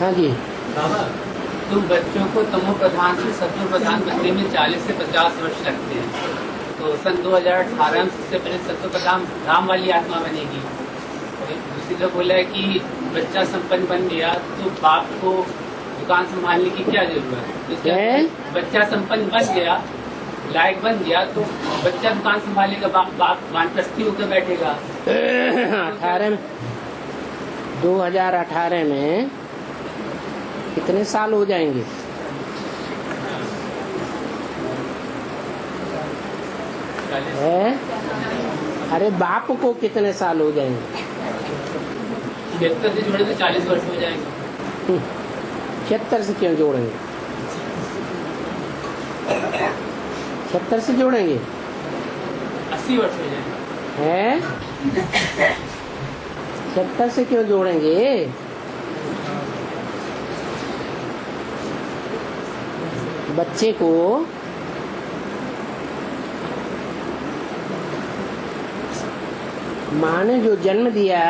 हाँ जी। बाबा, तुम बच्चों को तमो प्रधान से सत्व प्रधान बनने में 40 से 50 वर्ष लगते हैं, तो सन 2018 में सबसे पहले सत्व प्रधान धाम वाली आत्मा बनेगी। दूसरी तरफ बोला है कि बच्चा संपन्न बन गया तो बाप को दुकान संभालने की क्या जरूरत है? तो क्या बच्चा संपन्न बन गया, लायक बन गया, तो बच्चा दुकान संभालेगा, बाप वानप्रस्थी होकर बैठेगा। 2018 में कितने साल हो जाएंगे? अरे बाप को कितने साल हो जाएंगे? 76 से जोड़े तो 40 वर्ष हो जाएंगे। 76 से क्यों जोड़ेंगे? 76 से जोड़ेंगे 80 वर्ष हो जाएंगे। हैं? 76 से क्यों जोड़ेंगे? बच्चे को माँ ने जो जन्म दिया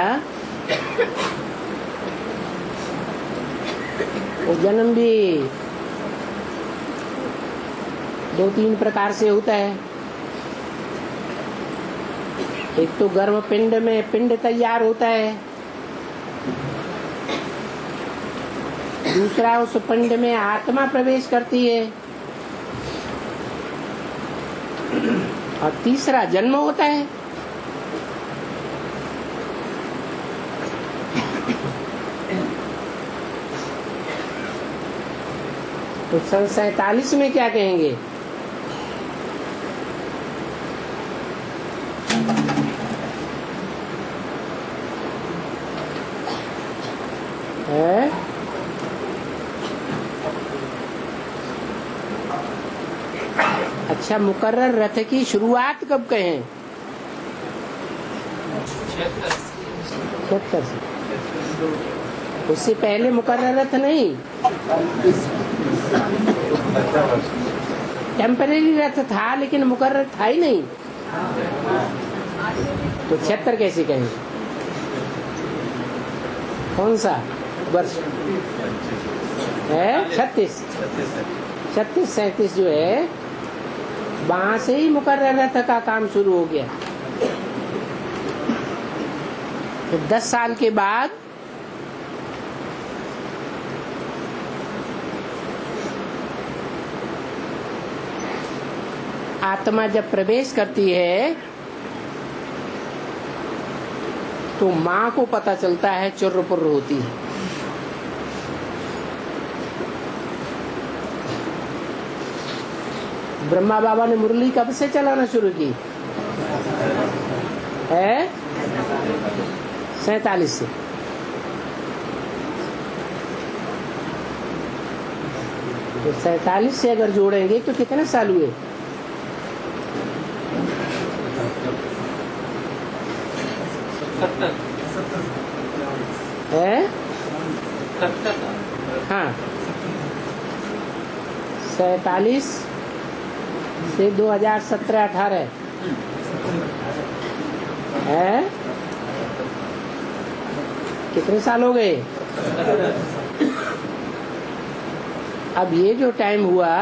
वो जन्म भी 2-3 प्रकार से होता है। एक तो गर्भ पिंड में पिंड तैयार होता है, दूसरा उस पिंड में आत्मा प्रवेश करती है, और तीसरा जन्म होता है। तो सन 47 में क्या कहेंगे? है? अच्छा, मुकर्रर रथ की शुरुआत कब कहें? 76 से। उससे पहले मुकर्रर रथ नहीं, टेम्परेरी रथ था, लेकिन मुकर्रर था ही नहीं। तो 76 कैसे कहें? कौन सा वर्ष है? 36, 37 जो है, वहां से ही मुकर्रर रथ का काम शुरू हो गया। तो 10 साल के बाद आत्मा जब प्रवेश करती है तो माँ को पता चलता है चुर्र-पुर्र होती है। ब्रह्मा बाबा ने मुरली कब से चलाना शुरू की है? 47 से। तो 47 से अगर जोड़ेंगे तो कितने साल हुए? है? हाँ, 47 से 2017-18 है। कितने साल हो गए? अब ये जो टाइम हुआ,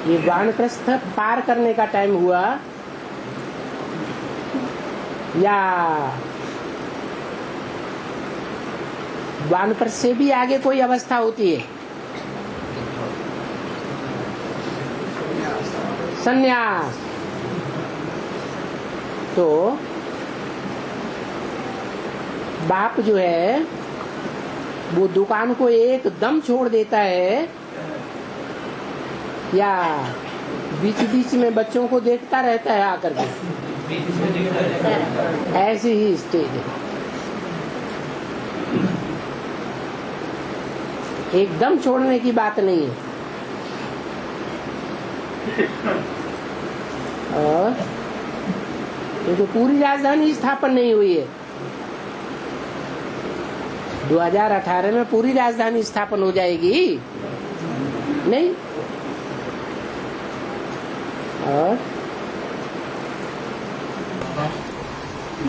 ये वानप्रस्थ पार करने का टाइम हुआ, या वानप्रस्थ से भी आगे कोई अवस्था होती है? संन्यास। तो बाप जो है वो दुकान को एकदम छोड़ देता है, या बीच बीच में बच्चों को देखता रहता है आकर के? ऐसी ही स्टेज है। एकदम छोड़ने की बात नहीं है। और ये तो पूरी राजधानी स्थापन नहीं हुई है। 2018 में पूरी राजधानी स्थापन हो जाएगी नहीं? और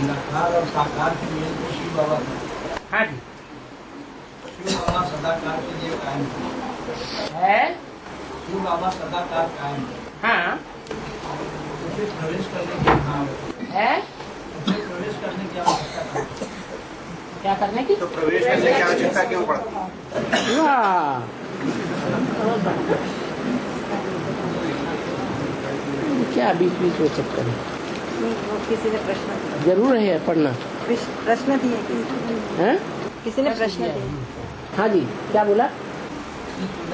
निराकार और साकार के मेल को शिव बाबा था। हाँ जी शिव बाबा सदाकार के लिए कायम थे। है। शिव बाबा सदाकार कायम थे। हाँ उसे प्रवेश करने की है। उसे प्रवेश करने की आवश्यकता थी। क्या करने की? तो प्रवेश करने की आवश्यकता क्यों पड़ती? वाह, क्या बीच बीच में चक्कर है? वो किसी ने प्रश्न दिया। जरूर है पढ़ना प्रश्न दिए है। किसी ने प्रश्न दिए। हाँ जी, क्या बोला?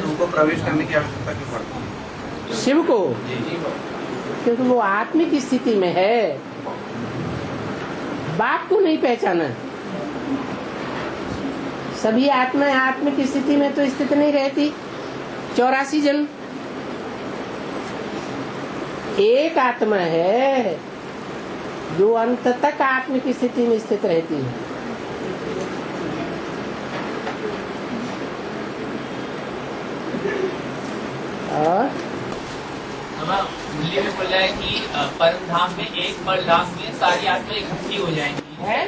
उनको प्रवेश करने की आवश्यकता क्यों पड़ती? शिव को, क्योंकि वो आत्मिक स्थिति में है, बाप को नहीं पहचाना। सभी आत्माएं आत्मिक स्थिति में तो स्थित नहीं रहती। 84 जन्म एक आत्मा है जो अंत तक आत्मिक स्थिति में स्थित रहती है। और मूल्य में बोला है कि परम धाम में एक परलोक में सारी आत्मा इकट्ठी हो जाएंगी। है?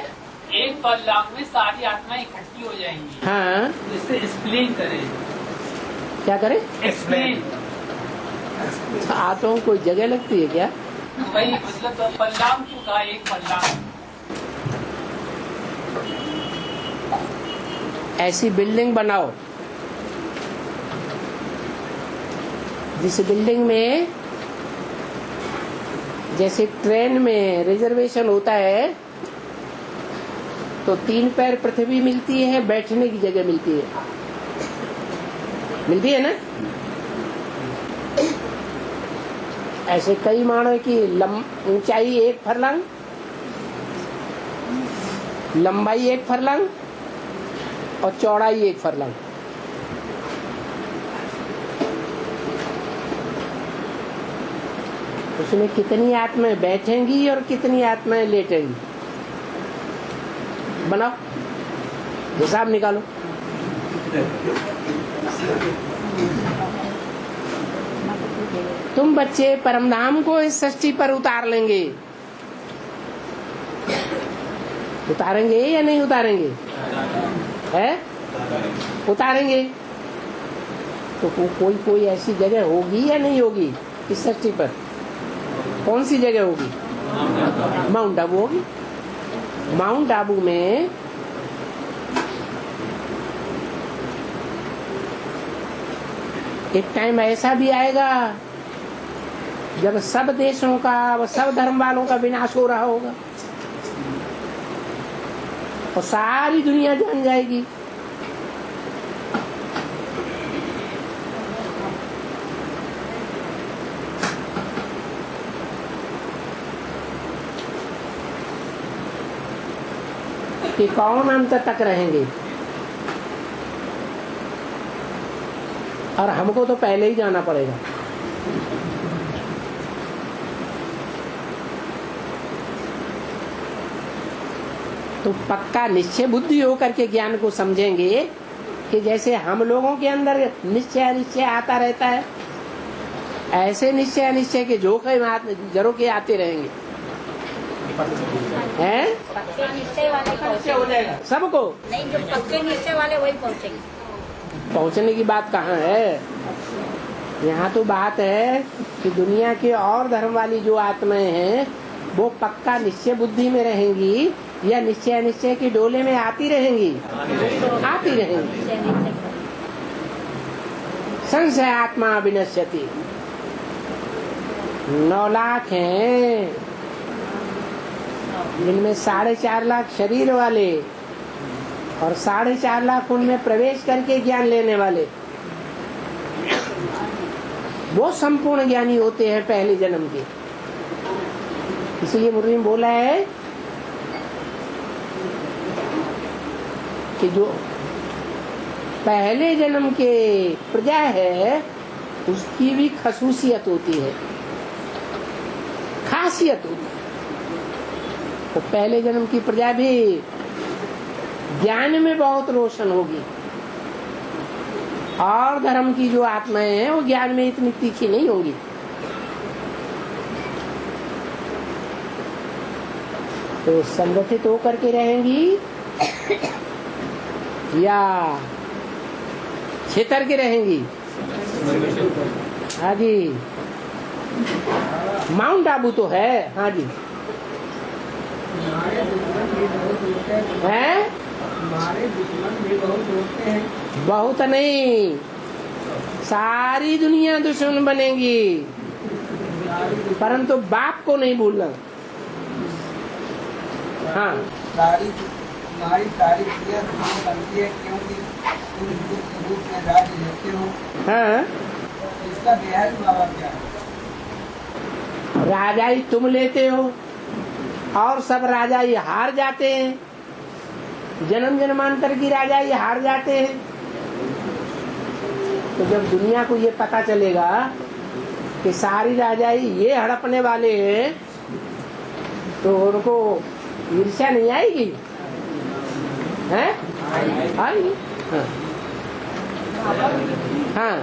एक परलोक में सारी आत्मा इकट्ठी हो जाएंगी। हाँ, इससे एक्सप्लेन करें। क्या करें? एक्सप्लेन आत्माओं को कोई जगह लगती है क्या? वही मतलब तो परलोक क्यों कहा? एक परलोक ऐसी बिल्डिंग बनाओ जिस बिल्डिंग में जैसे ट्रेन में रिजर्वेशन होता है तो 3 पैर पृथ्वी मिलती है, बैठने की जगह मिलती है ना। ऐसे कई मानव की ऊंचाई 1 फरलंग, लंबाई 1 फरलंग और चौड़ाई 1 फरलंग। उसमें कितनी आत्माएं बैठेंगी और कितनी आत्माएं लेटेंगी? बनाओ, हिसाब निकालो। तुम बच्चे परमधाम को इस सृष्टि पर उतार लेंगे, उतारेंगे या नहीं उतारेंगे? है, उतारेंगे। तो कोई ऐसी जगह होगी या नहीं होगी इस सृष्टि पर? कौन सी जगह होगी? माउंट आबू होगी। माउंट आबू में एक टाइम ऐसा भी आएगा जब सब देशों का व सब धर्म वालों का विनाश हो रहा होगा और सारी दुनिया जान जाएगी। कि कौन अंत तक रहेंगे। और हमको तो पहले ही जाना पड़ेगा। तो पक्का निश्चय बुद्धि होकर के ज्ञान को समझेंगे कि जैसे हम लोगों के अंदर निश्चय आता रहता है, ऐसे निश्चय के झरोखे आते रहेंगे। हैं? पक्के निश्चय वाले हो जाएगा सबको। नहीं, जो पक्के निश्चय वाले वही पहुँचेंगे। पहुंचने की बात कहाँ है? यहाँ तो बात है कि दुनिया के और धर्म वाली जो आत्माएं हैं वो पक्का निश्चय बुद्धि में रहेंगी या निश्चय की डोले में आती रहेंगी? आती रहेंगी। संशय आत्मा विनश्यति। 9 लाख हैं जिनमें 4.5 लाख शरीर वाले और 4.5 लाख उनमें प्रवेश करके ज्ञान लेने वाले। वो संपूर्ण ज्ञानी होते हैं पहले जन्म के। इसलिए मुरली में बोला है कि जो पहले जन्म के प्रजा है उसकी भी खसूसियत होती है, खासियत होती है। तो पहले जन्म की प्रजा भी ज्ञान में बहुत रोशन होगी और धर्म की जो आत्माएं हैं वो ज्ञान में इतनी तीखी नहीं होंगी। तो संगठित होकर के रहेंगी या छेतर के रहेंगी? हाँ जी, माउंट आबू तो है। हाँ जी, हैं? हमारे दुश्मन भी बहुत होते हैं। बहुत नहीं, सारी दुनिया दुश्मन बनेगी, परंतु बाप को नहीं भूलना। हाँ, हमारी सारी क्रिया बनती है क्योंकि तुम दुष्ट रूप में राज्य लेते हो। हाँ, इसका बिहारी बाबा क्या है? राजाई तुम लेते हो और सब राजाई हार जाते हैं। जन्म जन्मांतर की राजाई हार जाते हैं। तो जब दुनिया को ये पता चलेगा कि सारी राजाई ये हड़पने वाले हैं, तो उनको ईर्ष्या नहीं आएगी? हैं? आएगी। हाँ,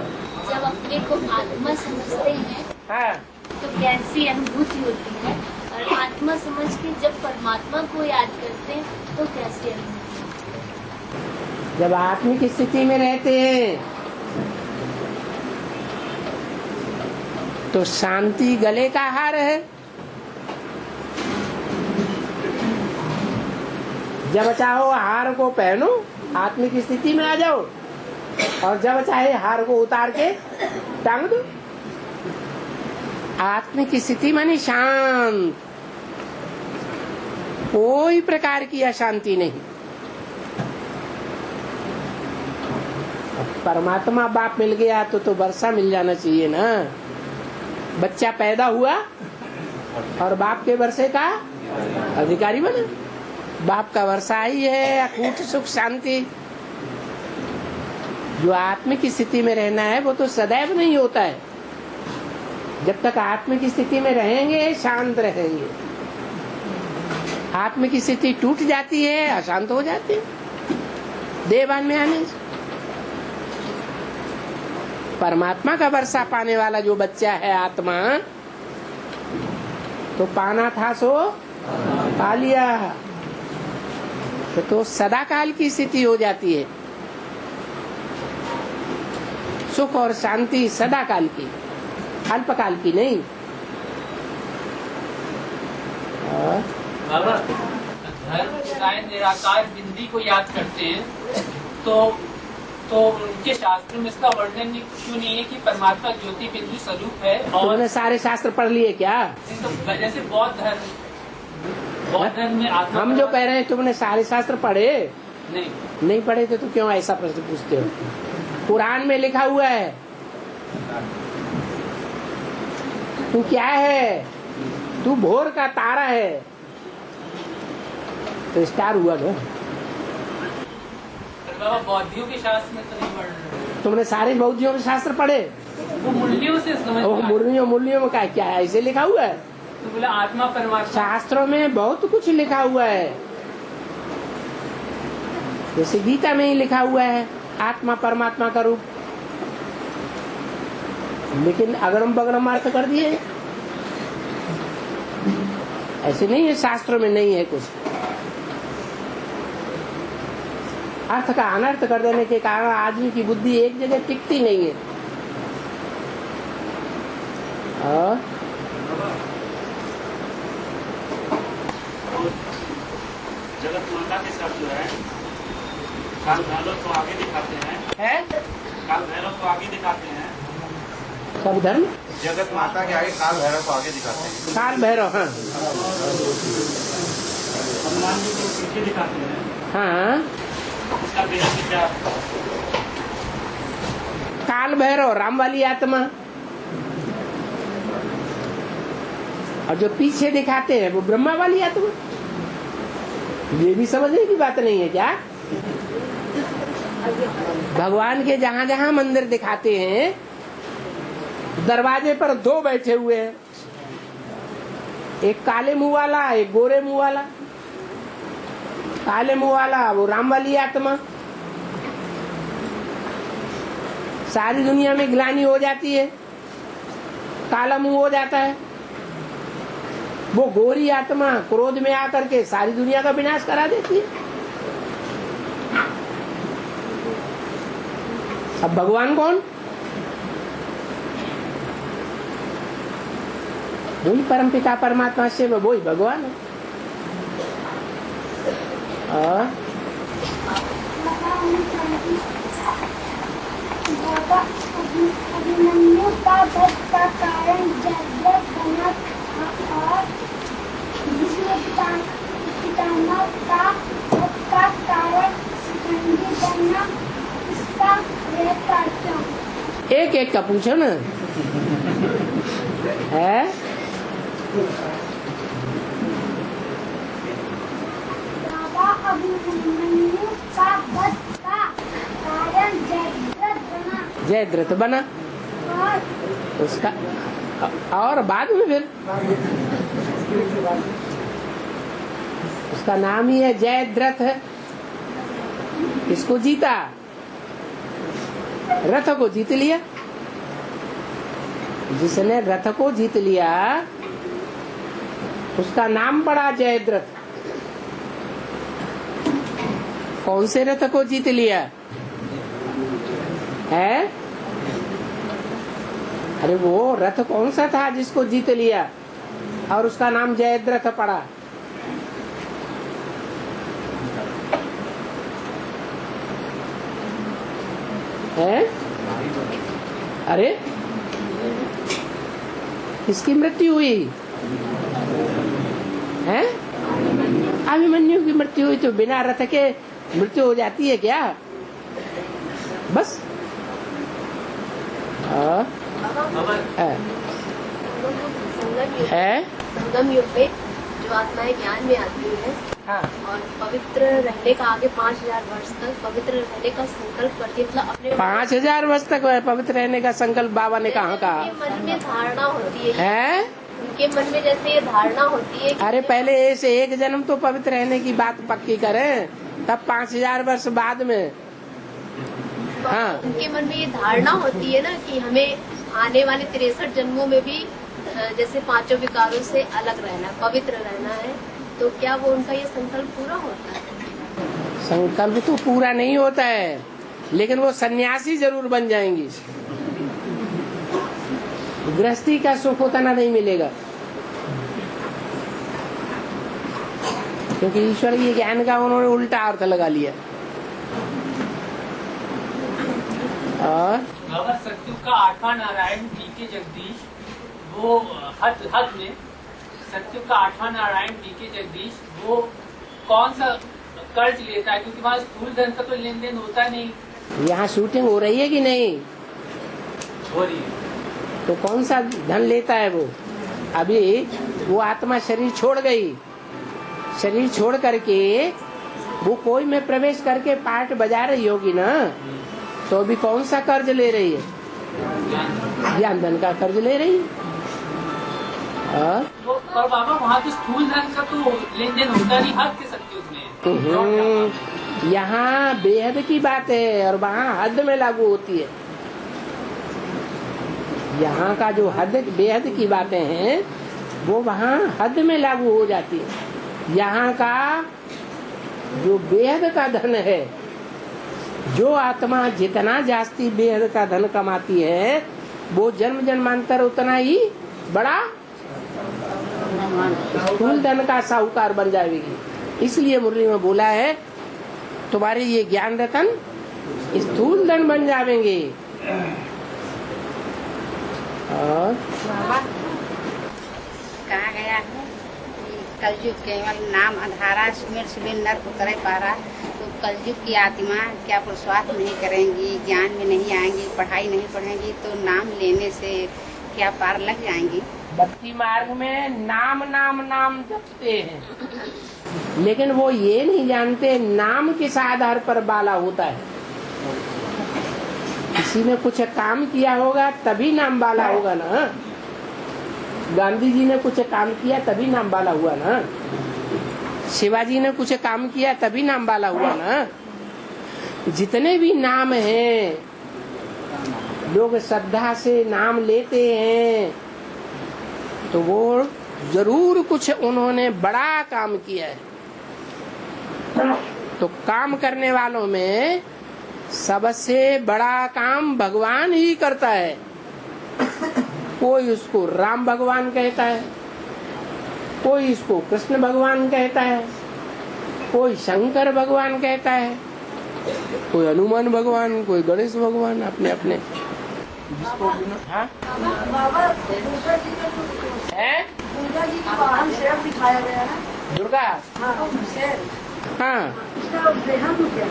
जब अपने को आत्मा समझते हैं हाँ, तो कैसी अनुभूति होती है, और आत्मा समझ के जब परमात्मा को याद करते हैं तो कैसी अनुभूति? जब आत्मिक स्थिति में रहते हैं तो शांति गले का हार है। जब चाहो हार को पहनो, आत्मिक स्थिति में आ जाओ, और जब चाहे हार को उतार के टांग दो। आत्मिक स्थिति मानी शांत, कोई प्रकार की अशांति नहीं। परमात्मा बाप मिल गया तो वर्षा मिल जाना चाहिए ना। बच्चा पैदा हुआ और बाप के वर्षे का अधिकारी बना। बाप का वर्षा ही है अकूट सुख शांति। जो आत्मिक स्थिति में रहना है वो तो सदैव नहीं होता है। जब तक आत्मिक स्थिति में रहेंगे शांत रहेंगे। आत्मिक स्थिति टूट जाती है, अशांत हो जाते हैं देवान में आने से। परमात्मा का वर्षा पाने वाला जो बच्चा है आत्मा, तो पाना था सो पा लिया। तो सदा काल की स्थिति हो जाती है। सुख और शांति सदा काल की, अल्पकाल की नहीं। बाबा, धर्म निराय निराकार बिंदी को याद करते हैं तो उनके शास्त्र में इसका वर्णन क्यों नहीं है कि परमात्मा ज्योति बिंदु स्वरूप है? और तुमने सारे शास्त्र पढ़ लिए क्या? तो जैसे बौद्ध धर्म में आत्मा, हम जो कह रहे हैं तुमने सारे शास्त्र पढ़े नहीं पढ़े थे तो क्यों ऐसा प्रश्न पूछते हो? कुरान में लिखा हुआ है। तू क्या है? तू भोर का तारा है। तो स्टार हुआ ना। बाबा, बौद्धियों के शास्त्र में तो नहीं पढ़ रहे। तुमने सारे बौद्धियों के शास्त्र पढ़े? वो मूल्यों से समझ वो मूल्यों में क्या है? ऐसे लिखा हुआ है? तो बोला आत्मा परमात्मा। शास्त्रों में बहुत कुछ लिखा हुआ है। जैसे गीता में ही लिखा हुआ है आत्मा परमात्मा का रूप, लेकिन अगरम बगरम अर्थ कर दिए। ऐसे नहीं है, शास्त्रों में नहीं है कुछ। अर्थ का अनर्थ कर देने के कारण आदमी की बुद्धि एक जगह टिकती नहीं है। और जगत माता के साथ जो है काल भैरव को आगे दिखाते हैं, काल भैरव को आगे दिखाते हैं। सब धर्म जगत माता के आगे काल भैरव को आगे दिखाते हैं। काल भैरव, हाँ हनुमान जी को पीछे दिखाते हैं। हाँ। इसका बेहद क्या? काल भैरव राम वाली आत्मा, और जो पीछे दिखाते हैं वो ब्रह्मा वाली आत्मा। ये भी समझने की बात नहीं है क्या? भगवान के जहाँ जहाँ मंदिर दिखाते हैं, दरवाजे पर दो बैठे हुए हैं, एक काले मुंह वाला, एक गोरे मुंह वाला। काले मुंह वाला वो राम वाली आत्मा। सारी दुनिया में ग्लानि हो जाती है, काला मुंह हो जाता है। वो गोरी आत्मा क्रोध में आकर के सारी दुनिया का विनाश करा देती है। अब भगवान कौन? वही परमपिता परमात्मा से वही भगवान है। अभिमन्यु का वध का कारण जयद्रथ बना और जिसमें पितामह का वध का कारण शिखंडी बनना, इसका वह कारण। एक एक का पूछो ना। है बाबा अभिमन्यु का वध का कारण जयद्रथ बना और उसका और बाद में फिर उसका नाम ही है जयद्रथ है। इसको जीता, रथ को जीत लिया। जिसने रथ को जीत लिया उसका नाम पड़ा जयद्रथ। कौन से रथ को जीत लिया है? अरे वो रथ कौन सा था जिसको जीत लिया और उसका नाम जयद्रथ पड़ा? है? अरे किसकी मृत्यु हुई है? अभिमन्यु की मृत्यु हुई। तो बिना रथ के मृत्यु हो जाती है क्या? बस है संगम युग में जो आत्माएं ज्ञान में आती है और पवित्र रहने का आगे 5000 वर्ष तक पवित्र रहने का संकल्प करती है। मतलब अपने 5000 वर्ष तक पवित्र रहने का संकल्प बाबा ने कहाँ कहा? मन में धारणा होती है उनके मन में, जैसे ये धारणा होती है। अरे पहले ऐसे एक जन्म तो पवित्र रहने की बात पक्की करें, तब 5000 वर्ष बाद में। हाँ, उनके मन में ये धारणा होती है ना कि हमें आने वाले 63 जन्मों में भी जैसे 5 विकारों से अलग रहना, पवित्र रहना है। तो क्या वो उनका ये संकल्प पूरा होता है? संकल्प तो पूरा नहीं होता है, लेकिन वो सन्यासी जरूर बन जाएंगी। गृहस्थी का सुख उतना नहीं मिलेगा, क्योंकि ईश्वर के ज्ञान का उन्होंने उल्टा अर्थ लगा लिया। और सत्युग का 8वां नारायण डीके जगदीश, वो हद में सत्युग का 8वां नारायण डीके जगदीश वो कौन सा कर्ज लेता है? क्योंकि वहाँ स्थूल धन का तो लेन देन होता नहीं। यहाँ शूटिंग हो रही है कि नहीं हो रही है? तो कौन सा धन लेता है वो? अभी वो आत्मा शरीर छोड़ गई, शरीर छोड़ करके वो कोई में प्रवेश करके पार्ट बजा रही होगी ना, तो अभी कौन सा कर्ज ले रही है? ज्ञान धन का कर्ज ले रही है। और बाबा वहाँ तो स्थूल धन का तो लेन देन होता नहीं, हद के सत्युग में। यहाँ बेहद की बात है और वहाँ हद में लागू होती है। यहाँ का जो हद बेहद की बातें हैं वो वहाँ हद में लागू हो जाती है। यहाँ का जो बेहद का धन है, जो आत्मा जितना जास्ती बेहद का धन कमाती है वो जन्म जन्मांतर उतना ही बड़ा स्थूल धन का साहूकार बन जाएगी। इसलिए मुरली में बोला है तुम्हारे ये ज्ञान रतन स्थूल धन बन जाएंगे। और कहा गया है कलयुग केवल नाम आधारा सुमेर सुमेर नर उतर पारा। तो कलयुग की आत्मा क्या पुरुषार्थ नहीं करेंगी, ज्ञान में नहीं आएंगी, पढ़ाई नहीं पढ़ेंगी, तो नाम लेने से क्या पार लग जाएंगी? भक्ति मार्ग में नाम नाम नाम जपते हैं, लेकिन वो ये नहीं जानते नाम किस आधार पर बाला होता है। किसी ने कुछ काम किया होगा तभी नाम बाला होगा ना। गांधी जी ने कुछ काम किया तभी नाम बाला हुआ ना। शिवाजी ने कुछ काम किया तभी नाम बाला हुआ ना। जितने भी नाम हैं, लोग श्रद्धा से नाम लेते हैं तो वो जरूर कुछ उन्होंने बड़ा काम किया है। तो काम करने वालों में सबसे बड़ा काम भगवान ही करता है। कोई उसको राम भगवान कहता है, कोई इसको कृष्ण भगवान कहता है, कोई शंकर भगवान कहता है, कोई हनुमान भगवान, कोई गणेश भगवान, अपने अपने हाँ? है? दुर्गा जी का वाहन शेर दिखाया गया है। दुर्गा हाँ, शेर। हाँ, उसका देहा तो क्या?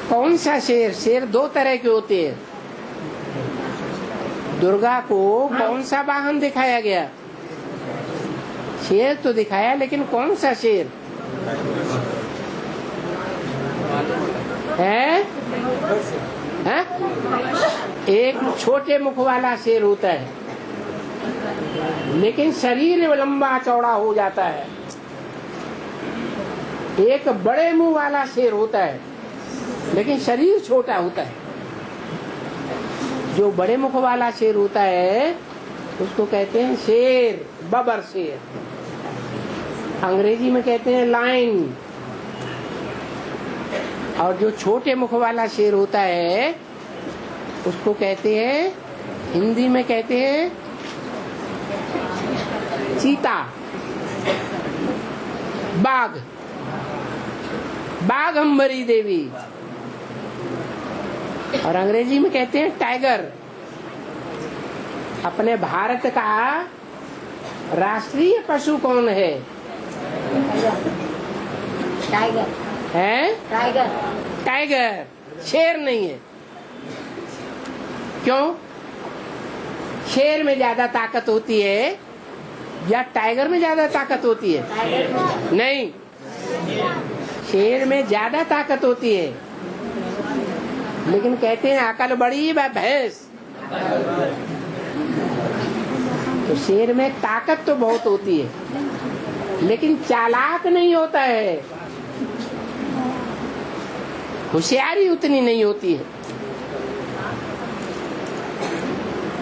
कौन सा शेर? शेर दो तरह के होते हैं। दुर्गा को कौन सा वाहन दिखाया गया? शेर तो दिखाया, लेकिन कौन सा शेर है? एक छोटे मुख वाला शेर होता है, लेकिन शरीर लंबा चौड़ा हो जाता है। एक बड़े मुंह वाला शेर होता है, लेकिन शरीर छोटा होता है। जो बड़े मुख वाला शेर होता है उसको कहते हैं शेर, बबर शेर। अंग्रेजी में कहते हैं लायन। और जो छोटे मुख वाला शेर होता है उसको कहते हैं, हिंदी में कहते हैं चीता, बाघ, बाघंबरी देवी। और अंग्रेजी में कहते हैं टाइगर। अपने भारत का राष्ट्रीय पशु कौन है? टाइगर है? Tiger tiger. शेर नहीं है। क्यों? शेर में ज्यादा ताकत होती है या टाइगर में ज्यादा ताकत होती है? नहीं, शेर में ज्यादा ताकत होती है, लेकिन कहते हैं अकल बड़ी व भैंस। तो शेर में ताकत तो बहुत होती है, लेकिन चालाक नहीं होता है, होशियारी उतनी नहीं होती है।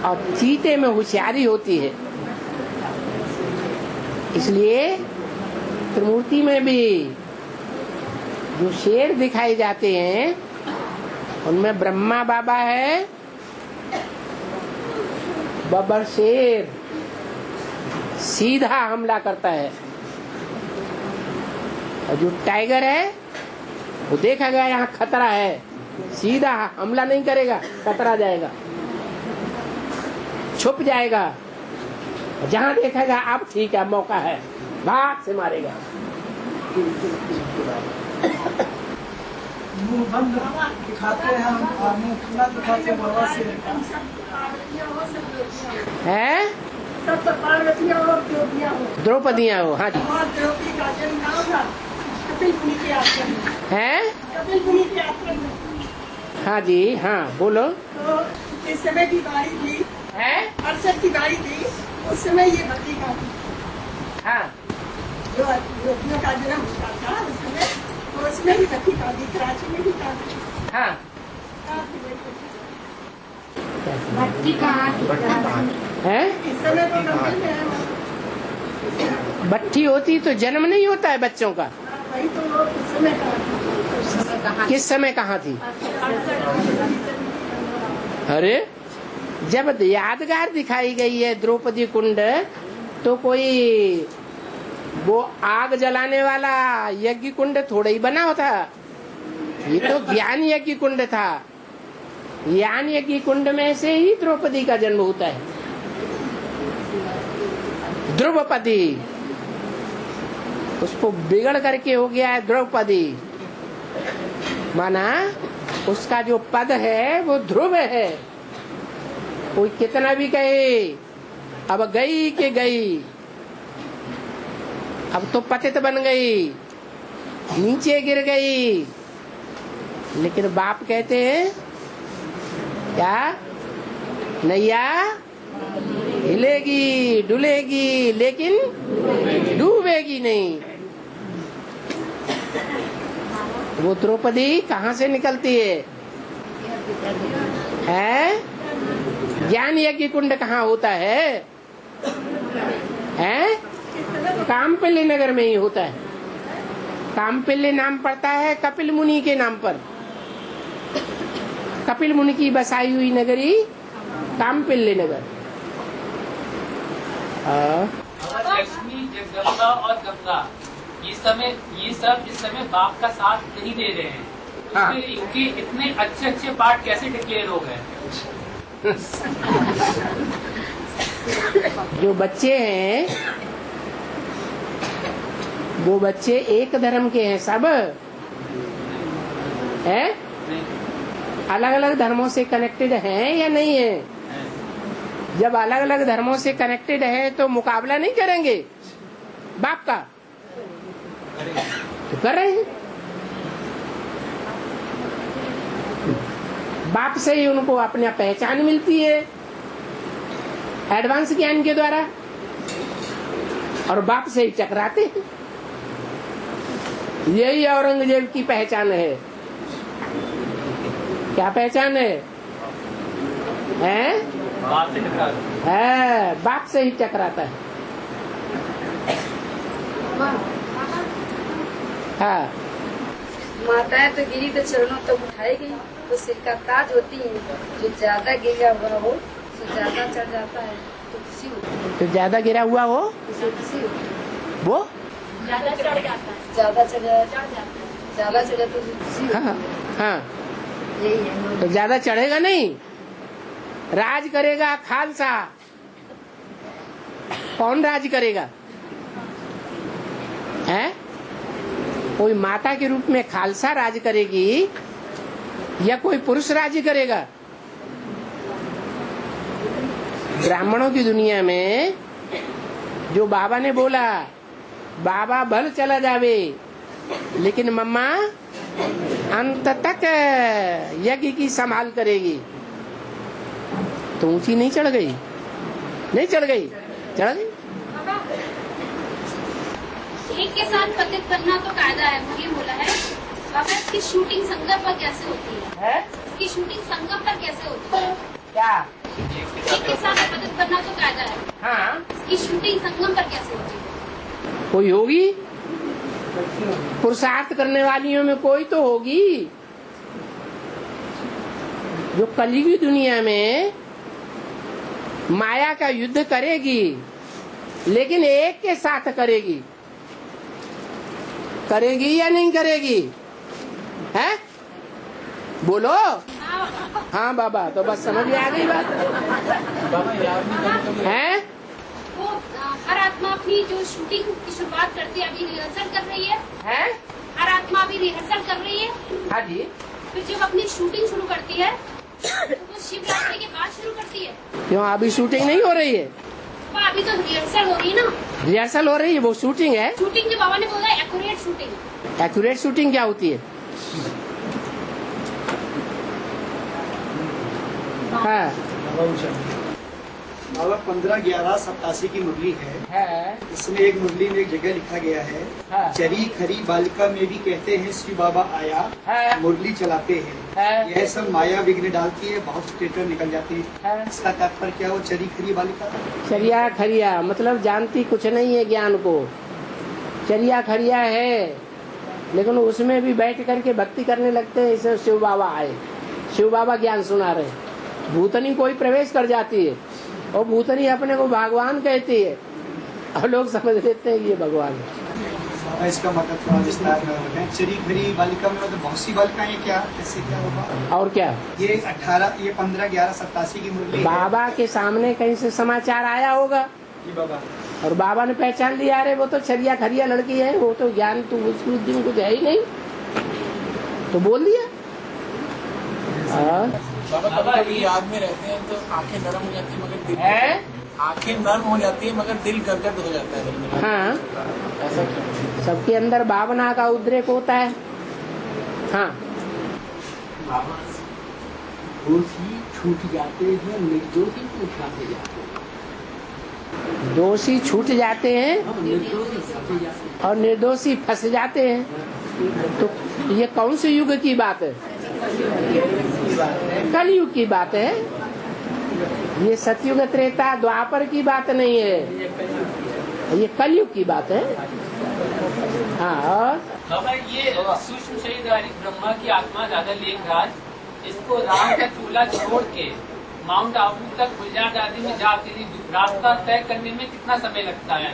और चीते में होशियारी होती है। इसलिए त्रिमूर्ति में भी जो शेर दिखाए जाते हैं उनमें ब्रह्मा बाबा है, बबर शेर सीधा हमला करता है। और जो टाइगर है वो देखा गया यहाँ खतरा है, सीधा हमला नहीं करेगा, कतरा जाएगा, छुप जाएगा। जहाँ देखेगा अब ठीक है मौका है, भाग से मारेगा। मुंह बंद दिखाते हैं और मुंह खुला दिखाते हैं बाबा से है। सब पार्वतियाँ और द्रौपदियाँ हो। द्रौपदियाँ हो, हाँ जी। और द्रौपदी का जन्म नाम था कपिल मुनि के आश्रम में। है? कपिल मुनि के आश्रम में। हाँ जी, हाँ बोलो। तो इस समय की बारी थी, है? अरसद की बारी थी, उस समय ये भक्ति का थी। हाँ, जो द्रौपदियों का जन्म हुआ था उस समय, तो उसमें भी भक्ति का थी, कराची में भी था। हाँ। भक्ति कहाँ है? इस समय तो कपिल में है। बट्टी होती तो जन्म नहीं होता है बच्चों का। वही तो उस समय का। किस समय कहाँ थी? अरे जब यादगार दिखाई गई है द्रौपदी कुंड, तो कोई वो आग जलाने वाला यज्ञ कुंड थोड़ा ही बना था। ये तो ज्ञान यज्ञ कुंड था। ज्ञान यज्ञ कुंड में से ही द्रौपदी का जन्म होता है। द्रौपदी उसको बिगड़ करके हो गया है द्रौपदी, माना उसका जो पद है वो ध्रुव है। कोई कितना भी कहे, अब गई के गई, अब तो पतित बन गई, नीचे गिर गई। लेकिन बाप कहते हैं क्या? नैया हिलेगी डुलेगी लेकिन डूबेगी नहीं। वो द्रौपदी कहाँ से निकलती है? ज्ञान यज्ञ कुंड कहाँ होता है? कामपिल्य नगर में ही होता है। कामपिल्य नाम पड़ता है कपिल मुनि के नाम पर। कपिल मुनि की बसाई हुई नगरी कामपिल्य नगर। लक्ष्मी, जगदम्बा और गंगा ये सब इस समय बाप का साथ नहीं दे रहे हैं। हाँ। इनके इतने अच्छे अच्छे पाठ कैसे डिक्लेयर हो गए? जो बच्चे हैं वो बच्चे एक धर्म के हैं, सब है, अलग अलग धर्मों से कनेक्टेड हैं या नहीं है? जब अलग अलग धर्मों से कनेक्टेड है तो मुकाबला नहीं करेंगे बाप का, तो कर रहे हैं। बाप से ही उनको अपनी पहचान मिलती है एडवांस ज्ञान के द्वारा, और बाप से ही टकराते हैं। यही औरंगजेब की पहचान है। क्या पहचान है? बाप से टकराते है, बाप से ही टकराता है। हाँ, माताएं तो गिरी तो चरणों तक उठाएगी, तो सिर का ताज होती है। जो ज्यादा गिरा हुआ हो तो ज्यादा चढ़ जाता है तो किसी होती तो ज्यादा गिरा हुआ हो वो ज्यादा चढ़ जाता है, ज्यादा चढ़ जाता तो किसी हाँ हाँ, यही है। तो ज्यादा चढ़ेगा नहीं, राज करेगा खालसा। कौन राज करेगा? है कोई माता के रूप में खालसा राज करेगी या कोई पुरुष राज करेगा? ब्राह्मणों की दुनिया में जो बाबा ने बोला, बाबा भल चला जावे लेकिन मम्मा अंत तक यज्ञ की संभाल करेगी, तो ऊंची नहीं चढ़ गई? नहीं चढ़ गई, चढ़ गई। एक के साथ पतित बनना तो कायदा है, मुझे बोला है बाबा। इसकी शूटिंग संगम पर कैसे होती है? इसकी शूटिंग संगम पर कैसे होती है? क्या? एक के साथ पतित बनना तो कायदा है। हाँ, इसकी शूटिंग संगम पर कैसे होती है? कोई होगी, पुरुषार्थ करने वालियों में कोई तो होगी। जो कलयुगी दुनिया में माया का युद्ध करेगी, लेकिन एक के साथ करेगी। करेगी या नहीं करेगी? है? बोलो। हाँ बाबा, तो बस समझ में आ गई बात है। वो हर आत्मा अपनी जो शूटिंग की शुरुआत करती है, अभी रिहर्सल कर रही है। हर आत्मा अभी रिहर्सल कर रही है। हाँ जी। फिर जब अपनी शूटिंग शुरू करती है तो वो शिवरात्रि के बाद शुरू करती है। क्यों अभी शूटिंग नहीं हो रही है? वो अभी तो रिहर्सल हो रही है ना। रिहर्सल हो रही है, वो शूटिंग है। शूटिंग जो बाबा ने बोला एक्यूरेट शूटिंग। एक्यूरेट शूटिंग क्या होती है? हाँ, बाबा 15/11/87 की मुरली है। इसमें एक मुरली में एक जगह लिखा गया है, चरी खरी बालिका में भी कहते हैं श्री बाबा आया, मुरली चलाते हैं। यह सब माया विघ्न डालती है, बहुत स्टेटर निकल जाते हैं। इसका तात्पर्य क्या? वो चरी खरी बालिका, चरिया खरिया मतलब जानती कुछ नहीं है ज्ञान को। चरिया खरिया है, लेकिन उसमें भी बैठ करके भक्ति करने लगते हैं। इसे शिव बाबा आए, शिव बाबा ज्ञान सुना रहे। भूतनी कोई प्रवेश कर जाती है और भूतनी अपने को भगवान कहती है, और लोग समझ लेते हैं ये भगवान है। इसका मतलब थोड़ा विस्तार में बताएं। चरी खरी बालिका में मतलब बहुत सी बालिकाएं, क्या ऐसे क्या होगा? और क्या? ये 15/11/87 की मुरली बाबा के सामने कहीं से समाचार आया होगा जी बाबा, और बाबा ने पहचान लिया, अरे वो तो चरिया खरिया लड़की है, वो तो ज्ञान तो उस दिन कुछ है ही नहीं, तो बोल दिया। बाबा कभी याद में रहते हैं तो आंखें नरम हो जाती है मगर दिल आंखें नरम हो जाती है मगर दिल गदगद हो जाता है। हाँ, ऐसा क्यों? सबके अंदर भावना का उद्रेक होता है। हाँ, दोषी छूट जाते हैं, निर्दोषी उठाते जाते हैं। दोषी छूट जाते हैं और निर्दोषी फंस जाते हैं। तो ये कौन से युग की बात है? कलयुग की बात है। ये सतयुग त्रेता द्वापर की बात नहीं है। ये कलयुग की बात है। हाँ, और बाबा ये सूक्ष्म शरीरधारी ब्रह्मा की आत्मा ज्यादा लेखराज, इसको राम का चूल्हा छोड़ के माउंट आबू तक गुजरात आदि में जाती थी, रास्ता तय करने में कितना समय लगता है?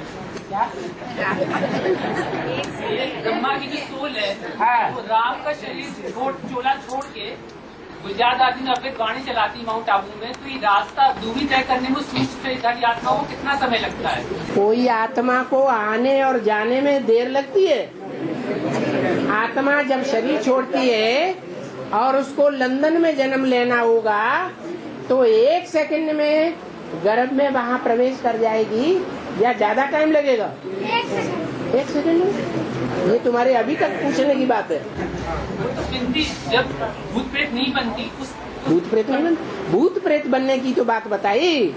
ये ब्रह्मा की जो सोल है, वो राम का शरीर चूल्हा छोड़ के गुजरात आदि में अपने गाड़ी चलाती माउंट आबू में, तो ये रास्ता दूरी तय करने में सूक्ष्म शरीरधारी आत्मा को कितना समय लगता है? कोई आत्मा को आने और जाने में देर लगती है? आत्मा जब शरीर छोड़ती है और उसको लंदन में जन्म लेना होगा तो 1 सेकंड में गर्भ में वहाँ प्रवेश कर जाएगी या ज्यादा टाइम लगेगा? 1 सेकंड में? ये तुम्हारे अभी तक पूछने की बात है। जब भूत प्रेत नहीं बनती भूत प्रेत नहीं बनती, भूत प्रेत बनने की तो बात बताई।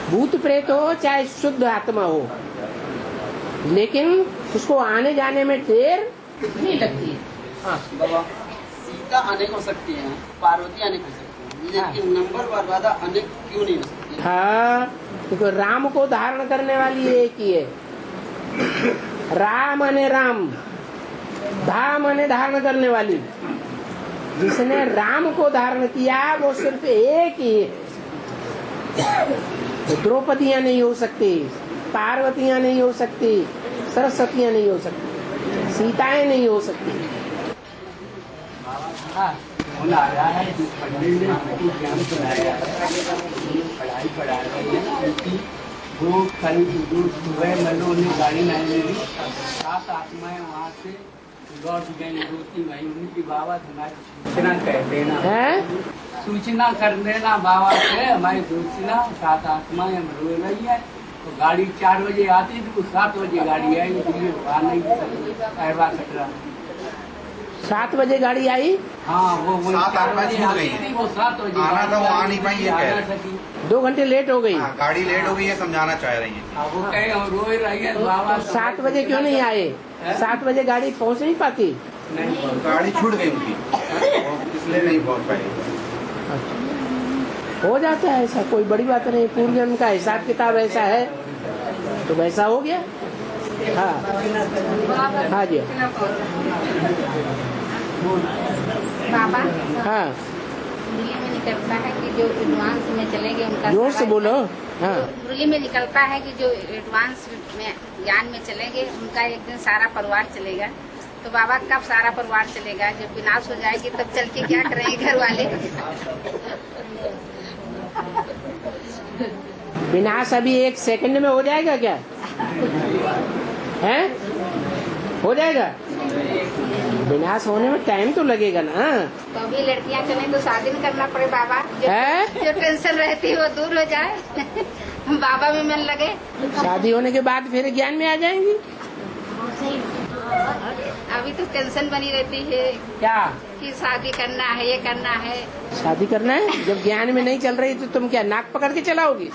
भूत प्रेत हो चाहे शुद्ध आत्मा हो, लेकिन उसको आने जाने में देर नहीं लगती है। हाँ बाबा, सीता अनेक हो सकती है, पार्वती अनेक हो सकती है, लेकिन नंबर बर्बादा अनेक क्यों नहीं हो सकती? हाँ, क्योंकि राम को धारण करने वाली एक ही है। राम अने राम, धाम अने धारण करने वाली। जिसने राम को धारण किया वो सिर्फ एक ही है। द्रौपदियाँ नहीं हो सकती, पार्वतियाँ नहीं हो सकती, सरस्वतियाँ नहीं हो सकती, सीताएं नहीं हो सकती। हाँ, आ रहा है पढ़ने में हमको ज्ञान कराया, पढ़ाई पढ़ा रही है, क्योंकि वो कल जो सुबह मनो ने गाड़ी नहीं ली, 7 आत्माएं वहाँ से लौट गई, 2-3 महीने उनकी बाबा तुम्हारी सूचना कर देना है, सूचना कर देना बाबा से, हमारी सूचना 7 आत्माएं रो रही है। तो गाड़ी 4 बजे आती थी, 7 बजे गाड़ी आई, दिल्ली नहीं 7 बजे गाड़ी आई। हाँ, वो 7-8 बजे आई थी, वो 7 बजे आना था, वो आ नहीं पाई, ये कह रहे 2 घंटे लेट हो गई। गाड़ी लेट हो गई है, समझाना चाह रही है। वो कहे रो रही है बाबा। 7 बजे क्यों नहीं आए? 7 बजे गाड़ी पहुँच नहीं पाती, गाड़ी छूट गई उनकी, इसलिए नहीं पहुँच पाई। हो जाता है ऐसा, कोई बड़ी बात नहीं। पूर्व जन्म का हिसाब किताब ऐसा है तो वैसा हो गया। हाँ हाँ जी बाबा, हाँ, मुरली में निकलता है कि जो एडवांस में चलेंगे उनका जोर से बोलो। हाँ, मुरली में निकलता है कि जो एडवांस में ज्ञान में चलेंगे उनका एक दिन सारा परिवार चलेगा। तो बाबा कब सारा परिवार चलेगा? जब विनाश हो जाएगी तब चल के क्या करेंगे घर वाले? विनाश अभी 1 सेकंड में हो जाएगा क्या? है? हो जाएगा? विनाश होने में टाइम तो लगेगा ना। तो अभी लड़कियां चले तो शादी नहीं करना पड़े बाबा, जो टेंशन रहती है वो दूर हो जाए, बाबा में मन लगे। शादी होने के बाद फिर ज्ञान में आ जाएंगी। अभी तो टेंशन बनी रहती है क्या कि शादी करना है, ये करना है। शादी करना है? जब ज्ञान में नहीं चल रही तो तुम क्या नाक पकड़ के चलाओगी?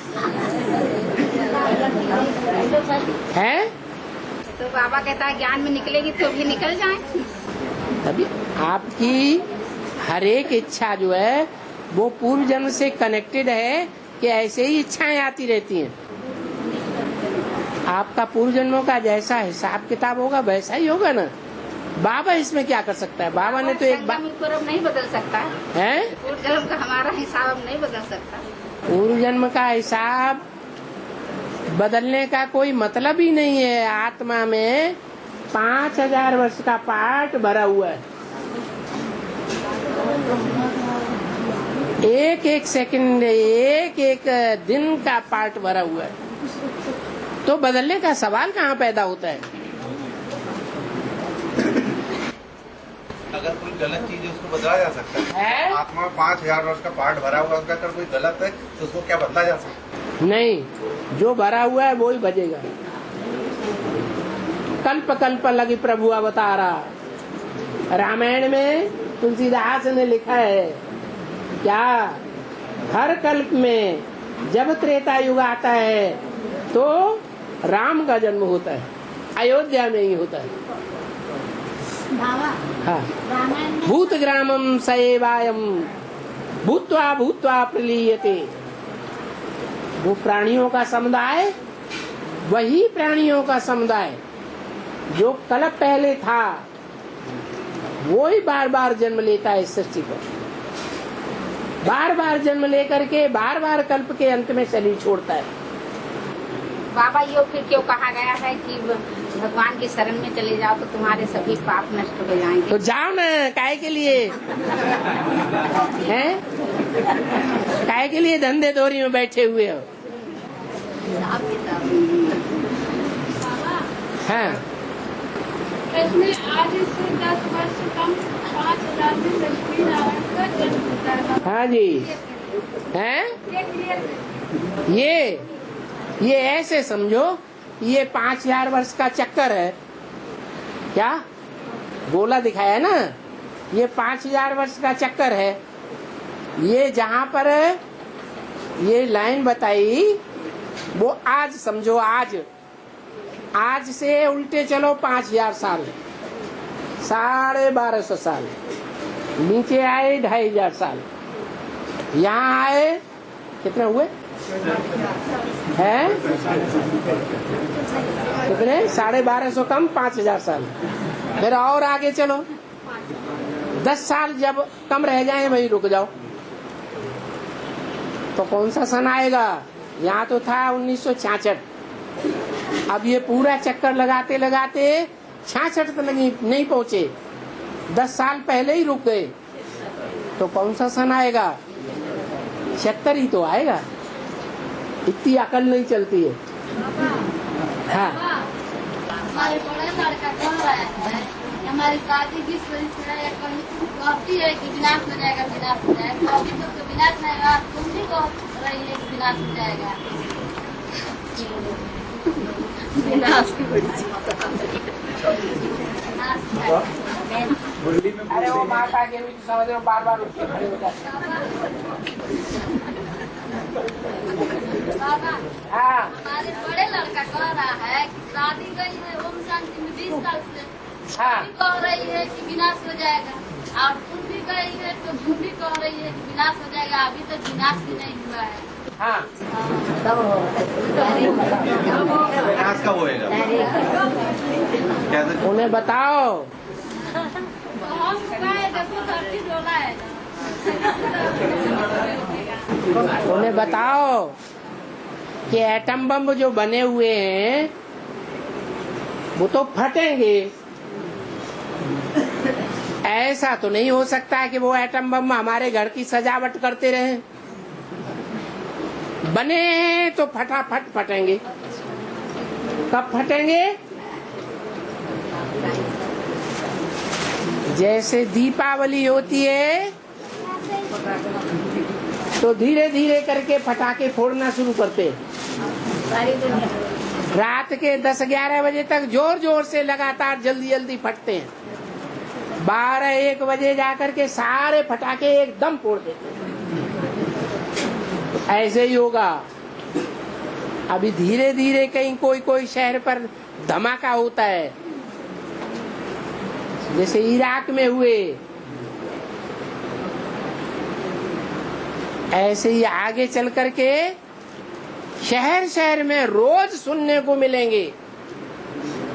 है? तो बाबा कहता है ज्ञान में निकलेगी तो भी निकल जाए। तभी आपकी हर एक इच्छा जो है वो पूर्व जन्म से कनेक्टेड है कि ऐसे ही इच्छाएं आती रहती हैं। आपका पूर्व जन्मों का जैसा हिसाब किताब होगा वैसा ही होगा ना। बाबा इसमें क्या कर सकता है? बाबा ने तो एक बात नहीं बदल सकता है। पूर्व जन्म का हमारा हिसाब नहीं बदल सकता। पूर्व जन्म का हिसाब बदलने का कोई मतलब ही नहीं है। आत्मा में 5000 वर्ष का पार्ट भरा हुआ है। एक सेकंड, एक दिन का पार्ट भरा हुआ है। तो बदलने का सवाल कहाँ पैदा होता है? अगर कोई गलत चीज है उसको बदला जा सकता है। आत्मा में 5000 वर्ष का पार्ट भरा हुआ है, उसका अगर कोई गलत है तो उसको क्या बदला जा सकता है? नहीं, जो भरा हुआ है वो ही बजेगा। कल्प कल्प लगी प्रभु अवतारा, रामायण में तुलसीदास ने लिखा है क्या? हर कल्प में जब त्रेता युग आता है तो राम का जन्म होता है, अयोध्या में ही होता है। हाँ, भूत ग्रामम सएवायम भूत्वा भूत्वा प्रलीयते। वो प्राणियों का समुदाय वही प्राणियों का समुदाय जो कल पहले था, वो ही बार बार जन्म लेता है इस सृष्टि पर। बार बार जन्म लेकर के बार बार कल्प के अंत में शरीर छोड़ता है। बाबा ये फिर क्यों कहा गया है कि भगवान की शरण में चले जाओ तो तुम्हारे सभी पाप नष्ट हो जाएंगे? तो जाओ न, काहे के लिए हैं? काहे के लिए धंधे दोरी में बैठे हुए हो? हाँ, आज से 10 वर्ष कम 5,000 में लक्ष्मी नारायण का जन्म होता है। हाँ जी, हैं? ये ऐसे समझो, ये 5,000 वर्ष का चक्कर है क्या? गोला दिखाया ना, ये 5,000 वर्ष का चक्कर है। ये जहाँ पर ये लाइन बताई वो आज समझो, आज से उल्टे चलो 5,000 साल, 1250 साल, नीचे आए 2,500 साल, यहाँ आए कितने हुए हैं? कितने? 1250 कम 5,000 साल। फिर और आगे चलो, 10 साल जब कम रह जाए वही रुक जाओ, तो कौन सा सन आएगा? यहाँ तो था 1966। अब ये पूरा चक्कर लगाते लगाते 66 तक नहीं पहुँचे, 10 साल पहले ही रुक गए, तो कौन सा सन आएगा? 76 ही तो आएगा। इतनी अकल नहीं चलती है। हाँ, हमारे बड़े लड़का कह रहा है हमारी शादी किस वजह से है, कहती है कि विनाश हो जाएगा, विनाश हो जाएगा, अभी तो विनाश नहीं हुआ, तुम भी कह रही है कि विनाश हो जाएगा। अरे वो माता के भी समझ रहे हो, बार बार उठ के खड़े हो जाते। हाँ, हमारे बड़े लड़का कह रहा है कि शादी गई है ओम शांति में 20 साल से, हाँ, कह रही है कि विनाश हो जाएगा, और तुम भी गई है तो तुम भी कह रही है कि विनाश हो जाएगा, अभी तक विनाश भी नहीं हुआ है। हाँ, विनाश कब होएगा? उन्हें बताओ। तो हम कहे देखो धरती डोला है, उन्हें बताओ कि एटम बम जो बने हुए हैं वो तो फटेंगे। ऐसा तो नहीं हो सकता कि वो एटम बम हमारे घर की सजावट करते रहे। बने हैं तो फटाफट फटेंगे। कब फटेंगे? जैसे दीपावली होती है तो धीरे धीरे करके पटाखे फोड़ना शुरू करते, रात के 10-11 बजे तक जोर जोर से लगातार जल्दी जल्दी फटते हैं, 12-1 बजे जाकर के सारे पटाखे एकदम फोड़ देते हैं। ऐसे ही होगा। अभी धीरे धीरे कहीं कोई शहर पर धमाका होता है, जैसे इराक में हुए, ऐसे ही आगे चल करके शहर शहर में रोज सुनने को मिलेंगे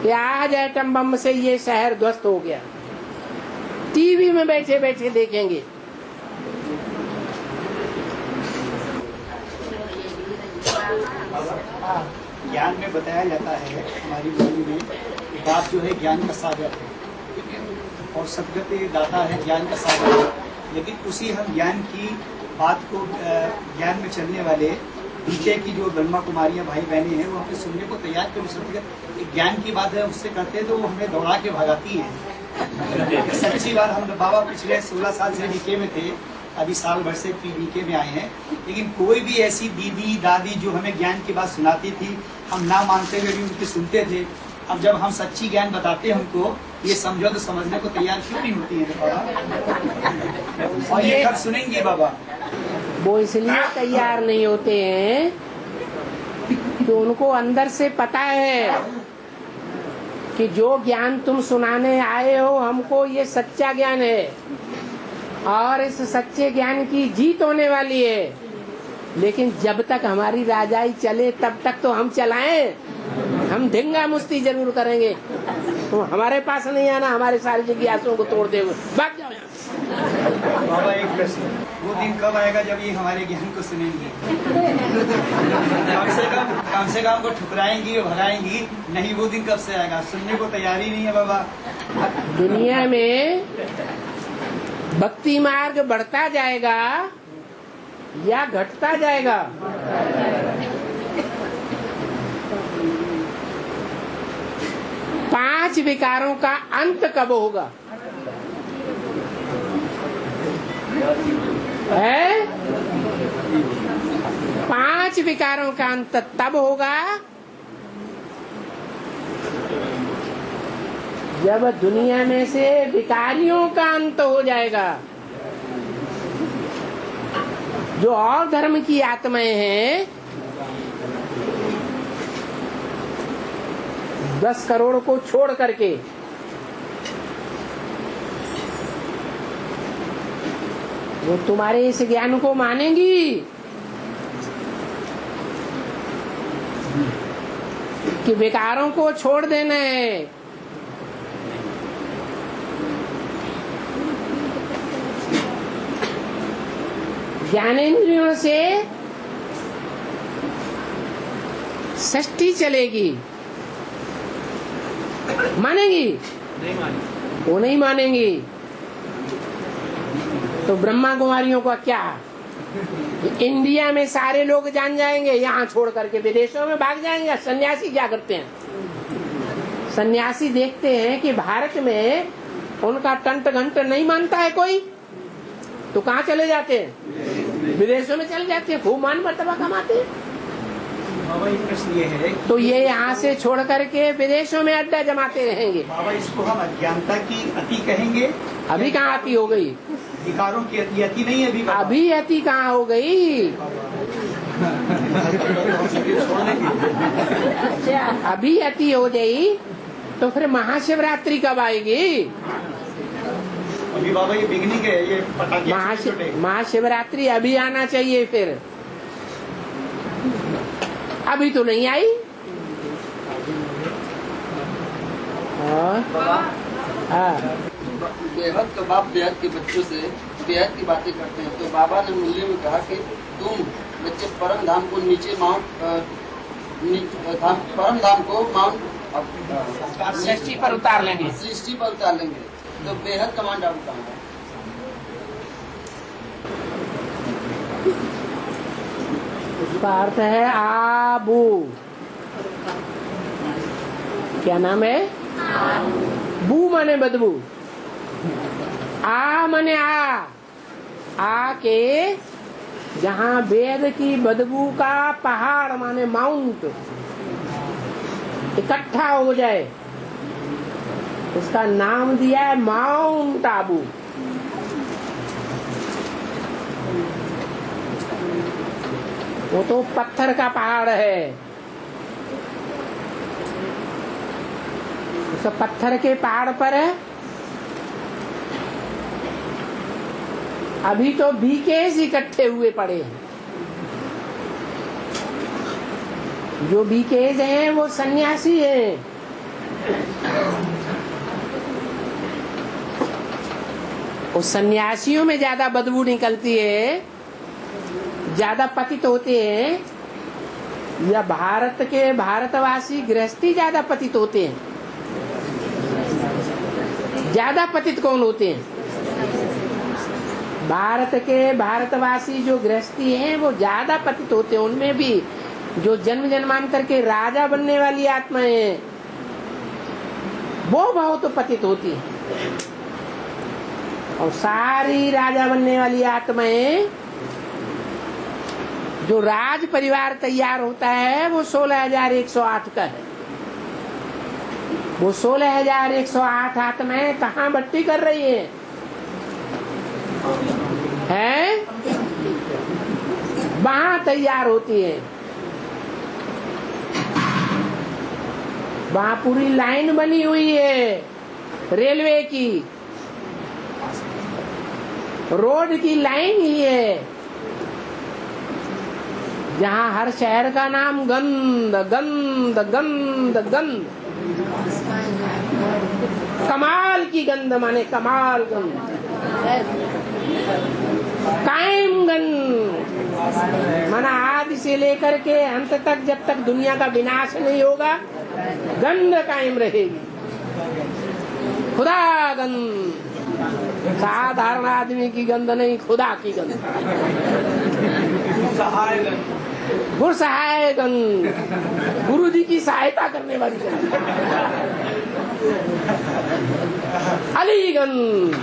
कि आज एटम बम से ये शहर ध्वस्त हो गया। टीवी में बैठे बैठे देखेंगे। ज्ञान में बताया जाता है हमारी बोली में कि बाप जो है ज्ञान का सागर है और सदगति दाता है, ज्ञान का सागर है। लेकिन उसी हम ज्ञान की बात को, ज्ञान में चलने वाले नीचे की जो ब्रह्मा कुमारियां भाई बहनें हैं वो हमें सुनने को तैयार कर ज्ञान की बात है उससे करते हैं तो वो हमें दौड़ा के भगाती है। सच्ची बात, हम बाबा पिछले 16 साल से डीके में थे, अभी साल भर से पीडीके में आए हैं, लेकिन कोई भी ऐसी दीदी दादी जो हमें ज्ञान की बात सुनाती थी हम ना मानते हुए भी उनकी सुनते थे। अब जब हम सच्ची ज्ञान बताते हैं उनको, ये समझो तो समझने को तैयार क्यों नहीं होती है बाबा? और ये कब सुनेंगे बाबा? वो इसलिए तैयार नहीं होते हैं कि उनको अंदर से पता है कि जो ज्ञान तुम सुनाने आए हो हमको ये सच्चा ज्ञान है और इस सच्चे ज्ञान की जीत होने वाली है। लेकिन जब तक हमारी राजाई चले तब तक तो हम चलाएं, हम ढिंगा मुस्ती जरूर करेंगे। तो हमारे पास नहीं आना, हमारे सारी जिज्ञासों को तोड़ते हुए भाग जाओ यहाँ। बाबा एक प्रश्न, वो दिन कब आएगा जब ये हमारे ज्ञान को सुनेंगे? कम से कम को ठुकराएंगी, भगाएंगी नहीं, वो दिन कब से आएगा? सुनने को तैयार ही नहीं है बाबा। दुनिया में भक्ति मार्ग बढ़ता जाएगा या घटता जाएगा? पांच विकारों का अंत कब होगा? है? पांच विकारों का अंत तब होगा जब दुनिया में से विकारियों का अंत हो जाएगा। जो और धर्म की आत्माएं हैं, 10 करोड़ को छोड़ करके वो तुम्हारे इस ज्ञान को मानेंगी कि विकारों को छोड़ देना है। ज्ञानेंद्रियों से सृष्टि चलेगी, मानेंगी? नहीं मानेंगी। वो नहीं मानेंगी तो ब्रह्मा कुमारियों का क्या? इंडिया में सारे लोग जान जाएंगे, यहाँ छोड़ करके विदेशों में भाग जाएंगे। सन्यासी क्या करते हैं? सन्यासी देखते हैं कि भारत में उनका टंट घंट नहीं मानता है कोई, तो कहाँ चले जाते हैं? विदेशों में चले जाते हैं, खूब मान मर्तबा कमाते हैं। बाबा एक प्रश्न ये है, तो ये यहाँ से छोड़ करके विदेशों में अड्डा जमाते रहेंगे। बाबा इसको हम अज्ञानता की अति कहेंगे? अभी कहाँ अति हो गई? विकारों की अति नहीं है अभी। अभी अति कहाँ हो गई? अभी अति हो गई तो फिर महाशिवरात्रि कब आएगी? अभी बाबा ये बिगनिंग है, ये पटाखे महाशिवरात्रि अभी आना चाहिए। फिर अभी तो नहीं आई। बेहद के बाप बेहद के बच्चों से बेहद की बातें करते हैं, तो बाबा ने मूल्य में कहा कि तुम बच्चे परम धाम को नीचे परम धाम को माउंट सृष्टि पर उतार लेंगे, सृष्टि पर उतार लेंगे। तो बेहद कमांड आप कहाँ है? उसका अर्थ है आबू। क्या नाम है? बू माने बदबू, आ माने आ के जहाँ वेद की बदबू का पहाड़ माने माउंट इकट्ठा हो जाए, उसका नाम दिया है माउंट आबू। वो तो पत्थर का पहाड़ है। उस पत्थर के पहाड़ पर अभी तो बीकेस इकट्ठे हुए पड़े हैं। जो बीकेस हैं वो सन्यासी हैं। उस सन्यासियों में ज्यादा बदबू निकलती है, ज्यादा पतित होते हैं, या भारत के भारतवासी गृहस्थी ज्यादा पतित होते हैं? ज्यादा पतित कौन होते हैं? भारत के भारतवासी जो गृहस्थी हैं वो ज्यादा पतित होते हैं। उनमें भी जो जन्म जन्मांतर के राजा बनने वाली आत्माएं हैं वो बहुत पतित होती है, और सारी राजा बनने वाली आत्माएं जो राज परिवार तैयार होता है वो 16,108 का है। वो 16,108 आत्माएं कहाँ भट्टी कर रही हैं? वहां तैयार होती है। वहां पूरी लाइन बनी हुई है, रेलवे की, रोड की लाइन ही है। जहाँ हर शहर का नाम गंध गंध गंध गंध, कमाल की गंध माने कमाल गंध, कायम गंध माना आदि से लेकर के अंत तक, जब तक दुनिया का विनाश नहीं होगा गंध कायम रहेगी। खुदा गंध, साधारण आदमी की गंध नहीं, खुदा की गंध, गुरसहाय गंध, गुरु जी की सहायता करने वाली गंध, अली गंध।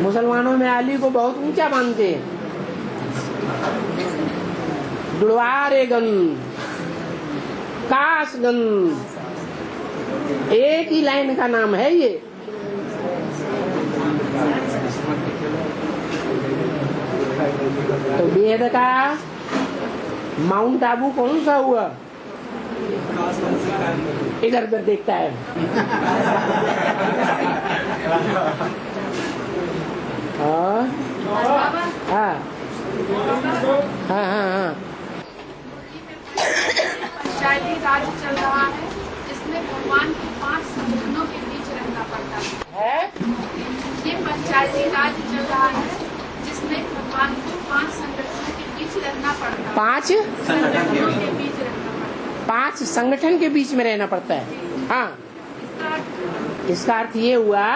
मुसलमानों में अली को बहुत ऊंचा मानते हैं। जुड़वारे गंध, काश गंध, एक ही लाइन का नाम है ये। तो वेद का माउंट आबू कौन सा हुआ? इधर उधर देखता है। हाँ हाँ हाँ हाँ। पंचायती राज चल रहा है, जिसमें भगवान के 5 संगठनों के बीच रहना पड़ता है। ये पंचायती राज चल रहा है, जिसमें भगवान को 5 संगठनों के बीच रहना पड़ता है। 5 संगठनों के बीच रहना पड़ता है। 5 संगठन के बीच में रहना पड़ता है। हाँ, इसका अर्थ ये हुआ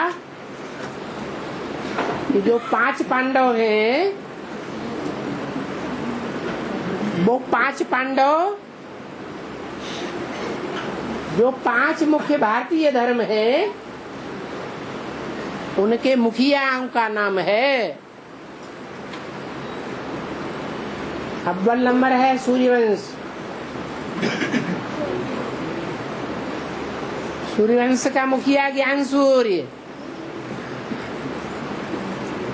कि जो 5 पांडव हैं, वो 5 पांडव जो 5 मुख्य भारतीय धर्म है, उनके मुखियाओं का नाम है। अव्वल नंबर है सूर्यवंश। सूर्यवंश का मुखिया ज्ञान सूर्य।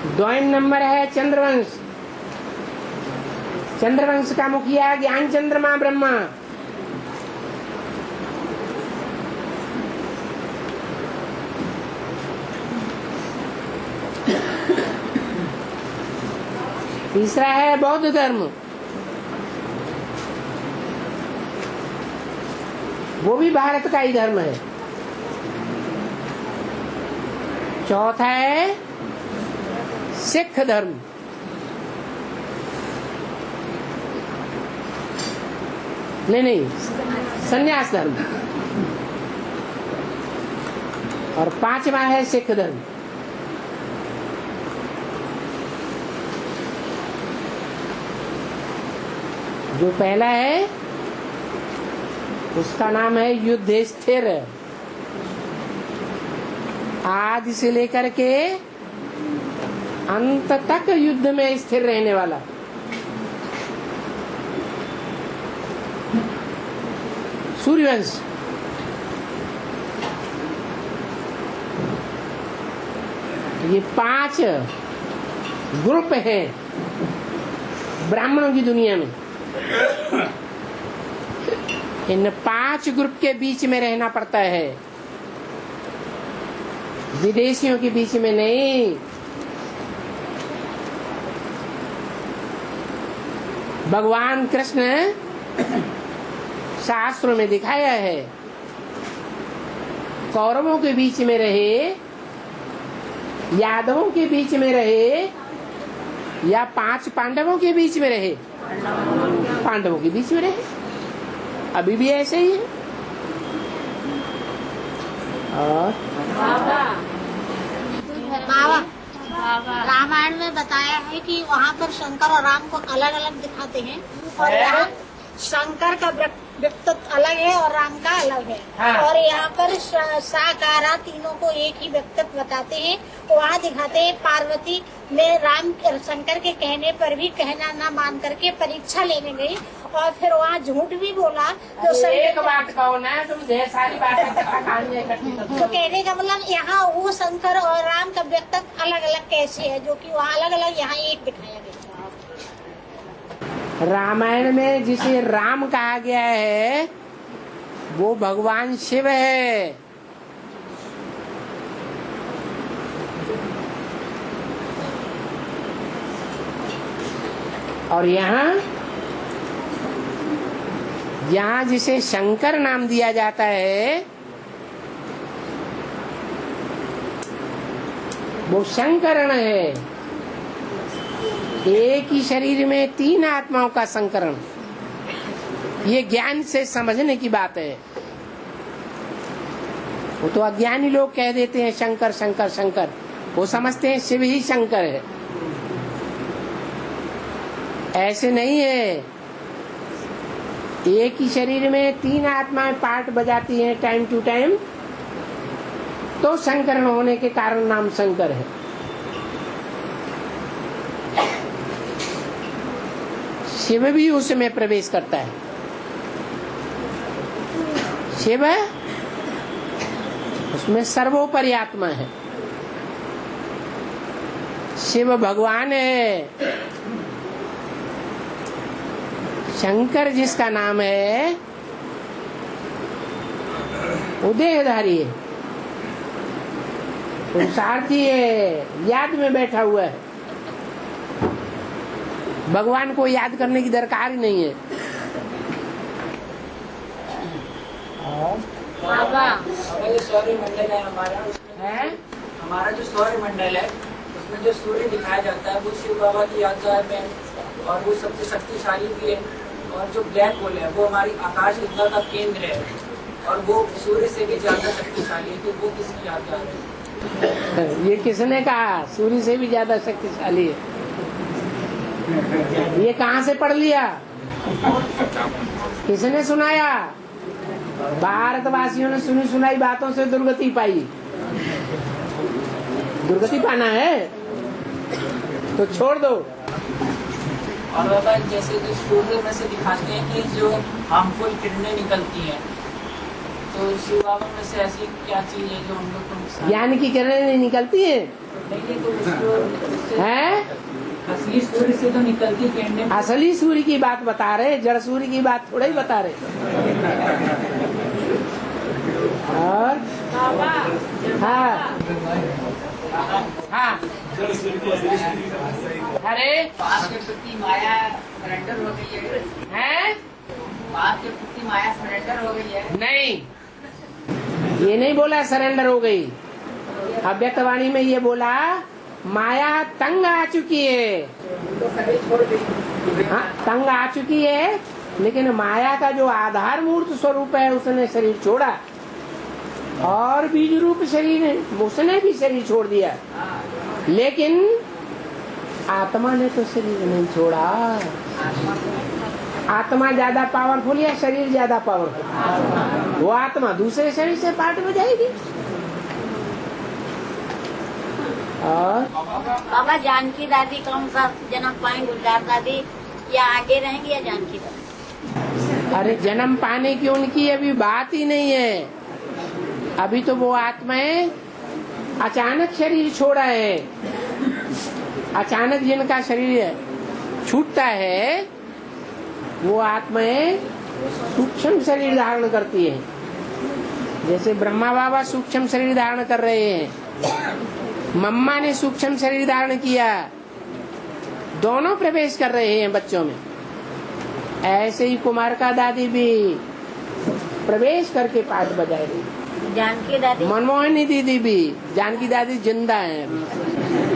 द्वितीय नंबर है चंद्रवंश। चंद्रवंश का मुखिया ज्ञान चंद्रमा ब्रह्मा। तीसरा है बौद्ध धर्म, वो भी भारत का ही धर्म है। चौथा है सिख धर्म। नहीं, संन्यास धर्म। और 5वां है सिख धर्म। जो पहला है उसका नाम है युधिष्ठिर। आदि से लेकर के अंत तक युद्ध में स्थिर रहने वाला। सूर्यवंश। ये 5 ग्रुप हैं ब्राह्मणों की दुनिया में। इन 5 ग्रुप के बीच में रहना पड़ता है, विदेशियों के बीच में नहीं। भगवान कृष्ण शास्त्रों में दिखाया है, कौरवों के बीच में रहे, यादवों के बीच में रहे, या 5 पांडवों के बीच में रहे। पांडवों के बीच में रहे, अभी भी ऐसे ही है। और रामायण में बताया है कि वहाँ पर शंकर और राम को अलग अलग दिखाते हैं, और यहाँ शंकर का व्यक्तित्व अलग है और राम का अलग है। हाँ। और यहाँ पर साकारा तीनों को एक ही व्यक्तित्व बताते हैं। वहाँ दिखाते हैं पार्वती ने राम शंकर के कहने पर भी कहना न मान करके परीक्षा लेने गई, और फिर वहाँ झूठ भी बोला। तो एक बात कहो ना, तुम ढेर सारी बातें तो कहने का मतलब यहाँ वो शंकर और राम का व्यक्तित्व अलग अलग कैसे है, जो कि वहाँ अलग अलग, यहाँ एक दिखाया गया। रामायण में जिसे राम कहा गया है वो भगवान शिव है। और यहाँ जहाँ जिसे शंकर नाम दिया जाता है वो शंकरण है। एक ही शरीर में 3 आत्माओं का संकरण, ये ज्ञान से समझने की बात है। वो तो अज्ञानी लोग कह देते हैं शंकर शंकर शंकर, वो समझते हैं शिव ही शंकर है। ऐसे नहीं है। एक ही शरीर में 3 आत्माएं पार्ट बजाती हैं टाइम टू टाइम, तो संकरण होने के कारण नाम शंकर है। शिव भी उसमें प्रवेश करता है। शिव उसमें सर्वोपरि आत्मा है। शिव भगवान है। शंकर जिसका नाम है वो देहधारी है, पुरुषार्थी है, याद में बैठा हुआ है। भगवान को याद करने की दरकार ही नहीं है। जो सौर्य मंडल है हमारा, उसमें हमारा जो सौर्य मंडल है उसमें जो सूर्य दिखाया जाता है वो शिव बाबा की यादगार में, और वो सबसे शक्तिशाली भी है। और जो ब्लैक होल है वो हमारी आकाश गंगा का केंद्र है, और वो सूर्य से भी ज्यादा शक्तिशाली है। तो वो किसकी यादगार है? ये किसने कहा सूर्य से भी ज्यादा शक्तिशाली है? ये कहाँ से पढ़ लिया? किसने सुनाया? भारतवासियों ने सुनी सुनाई बातों से दुर्गति पाई। दुर्गति पाना है तो छोड़ दो। और बाबा जैसे जो सूर्य में से दिखाते हैं कि जो हार्मफुल किरणें निकलती हैं, तो शिव बाबा में से ऐसी क्या चीज है जो हम लोग को ज्ञान की किरणें नहीं निकलती है? नहीं, तो असली सूर्य से तो निकलती किरणें। असली सूर्य की बात बता रहे, जड़ सूर्य की बात थोड़ा ही बता रहे। और हाँ हाँ, अरे बाप के प्रति माया सरेंडर हो गई है। बाप के प्रति माया सरेंडर हो गई है। नहीं, ये नहीं बोला सरेंडर हो गई। अव्यक्तवाणी में ये बोला माया तंग आ चुकी है। हाँ, तंग आ चुकी है, लेकिन माया का जो आधार मूर्त स्वरूप है उसने शरीर छोड़ा, और बीज रूप शरीर उसने भी शरीर छोड़ दिया, लेकिन आत्मा ने तो शरीर नहीं छोड़ा। आत्मा ज्यादा पावरफुल या शरीर ज्यादा पावरफुल? वो आत्मा दूसरे शरीर से पार्ट हो जाएगी। और बाबा जानकी दादी कौन सा जन्म पाएंगे? गुलजार दादी या आगे रहेंगी या जानकी दादी? अरे जन्म पाने की उनकी अभी बात ही नहीं है। अभी तो वो आत्माएं अचानक शरीर छोड़ा है। अचानक जिनका शरीर छूटता है वो आत्माएं सूक्ष्म शरीर धारण करती है। जैसे ब्रह्मा बाबा सूक्ष्म शरीर धारण कर रहे हैं, मम्मा ने सूक्ष्म शरीर धारण किया, दोनों प्रवेश कर रहे हैं बच्चों में। ऐसे ही कुमार का दादी भी प्रवेश करके पाठ बजाए रही। जानकी दादी, मनमोहनी दीदी भी, जानकी दादी जिंदा है।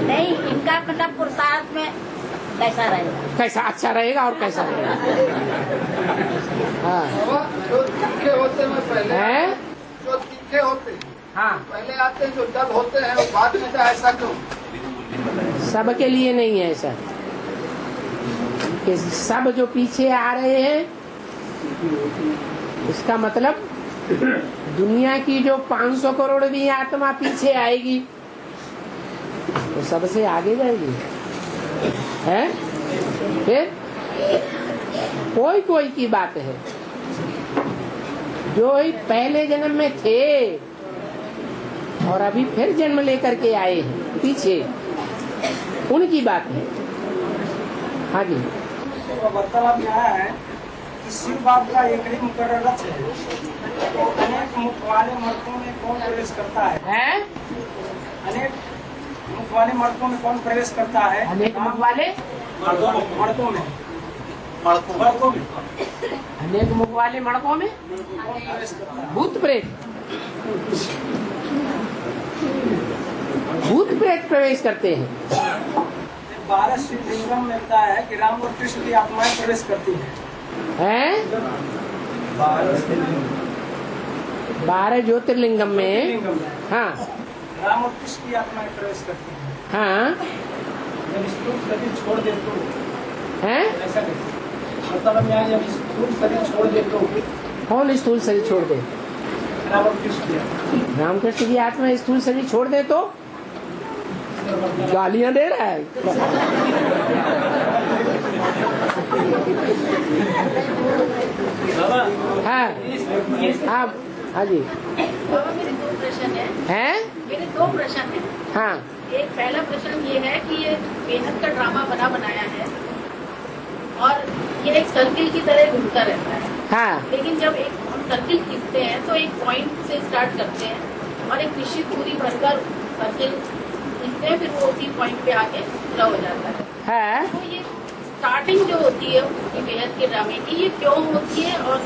नहीं, इनका मतलब पुरुषार्थ में कैसा रहेगा? कैसा अच्छा रहेगा और कैसा रहेगा? हाँ, जो तीखे होते हैं पहले है? जो तीखे होते हैं हाँ, पहले आते हैं, जो डल होते हैं वो बाद में तो ऐसा क्यों? सबके लिए नहीं है ऐसा कि सब जो पीछे आ रहे हैं, इसका मतलब दुनिया की जो 500 करोड़ भी आत्मा पीछे आएगी तो सबसे आगे जाएगी है। फिर कोई कोई की बात है जो पहले जन्म में थे और अभी फिर जन्म लेकर के आए हैं पीछे, उनकी बात है। हाँ जी, वार्तालाप में आया है कि शिव बाब का एक ही मुकर्रर रथ है, तो अनेक मुख वाले मर्दों में कौन प्रवेश करता है? अनेक मुख वाले मर्दों में कौन प्रवेश करता है? अनेक मुख वाले मर्दों में अनेक मुख वाले मड़कों में भूत प्रेत प्रवेश करते हैं। 12 शिवलिंगम में बताया है कि राम और कृष्ण की आत्माएं प्रवेश करती हैं। 12 ज्योतिर्लिंगम में हाँ राम और कृष्ण की आत्माएं प्रवेश करती हैं। हाँ जब स्थूल शरीर छोड़ दे तो हैं ऐसा नहीं, मतलब यहाँ जब स्थूल शरीर छोड़ दे तो कौन स्थूल शरीर छोड़ दे? राम और कृष्ण की रामकृष्ण की आत्मा स्थूल शरीर छोड़ दे तो गालियां दे रहा है। हाँ हाँ जी। बाबा मेरे 2 प्रश्न हैं। मेरे 2 प्रश्न हैं। हाँ एक पहला प्रश्न ये है कि ये बेहद का ड्रामा बनाया है और ये एक सर्किल की तरह घूमता रहता है। हाँ। लेकिन जब एक हम सर्किल खींचते हैं तो एक पॉइंट से स्टार्ट करते हैं और एक निश्चित दूरी भरकर सर्किल खींचते हैं, फिर वो उसी पॉइंट पे आके पूरा हो जाता है। तो ये स्टार्टिंग जो होती है उसकी बेहद के ड्रामे की, ये क्यों होती है और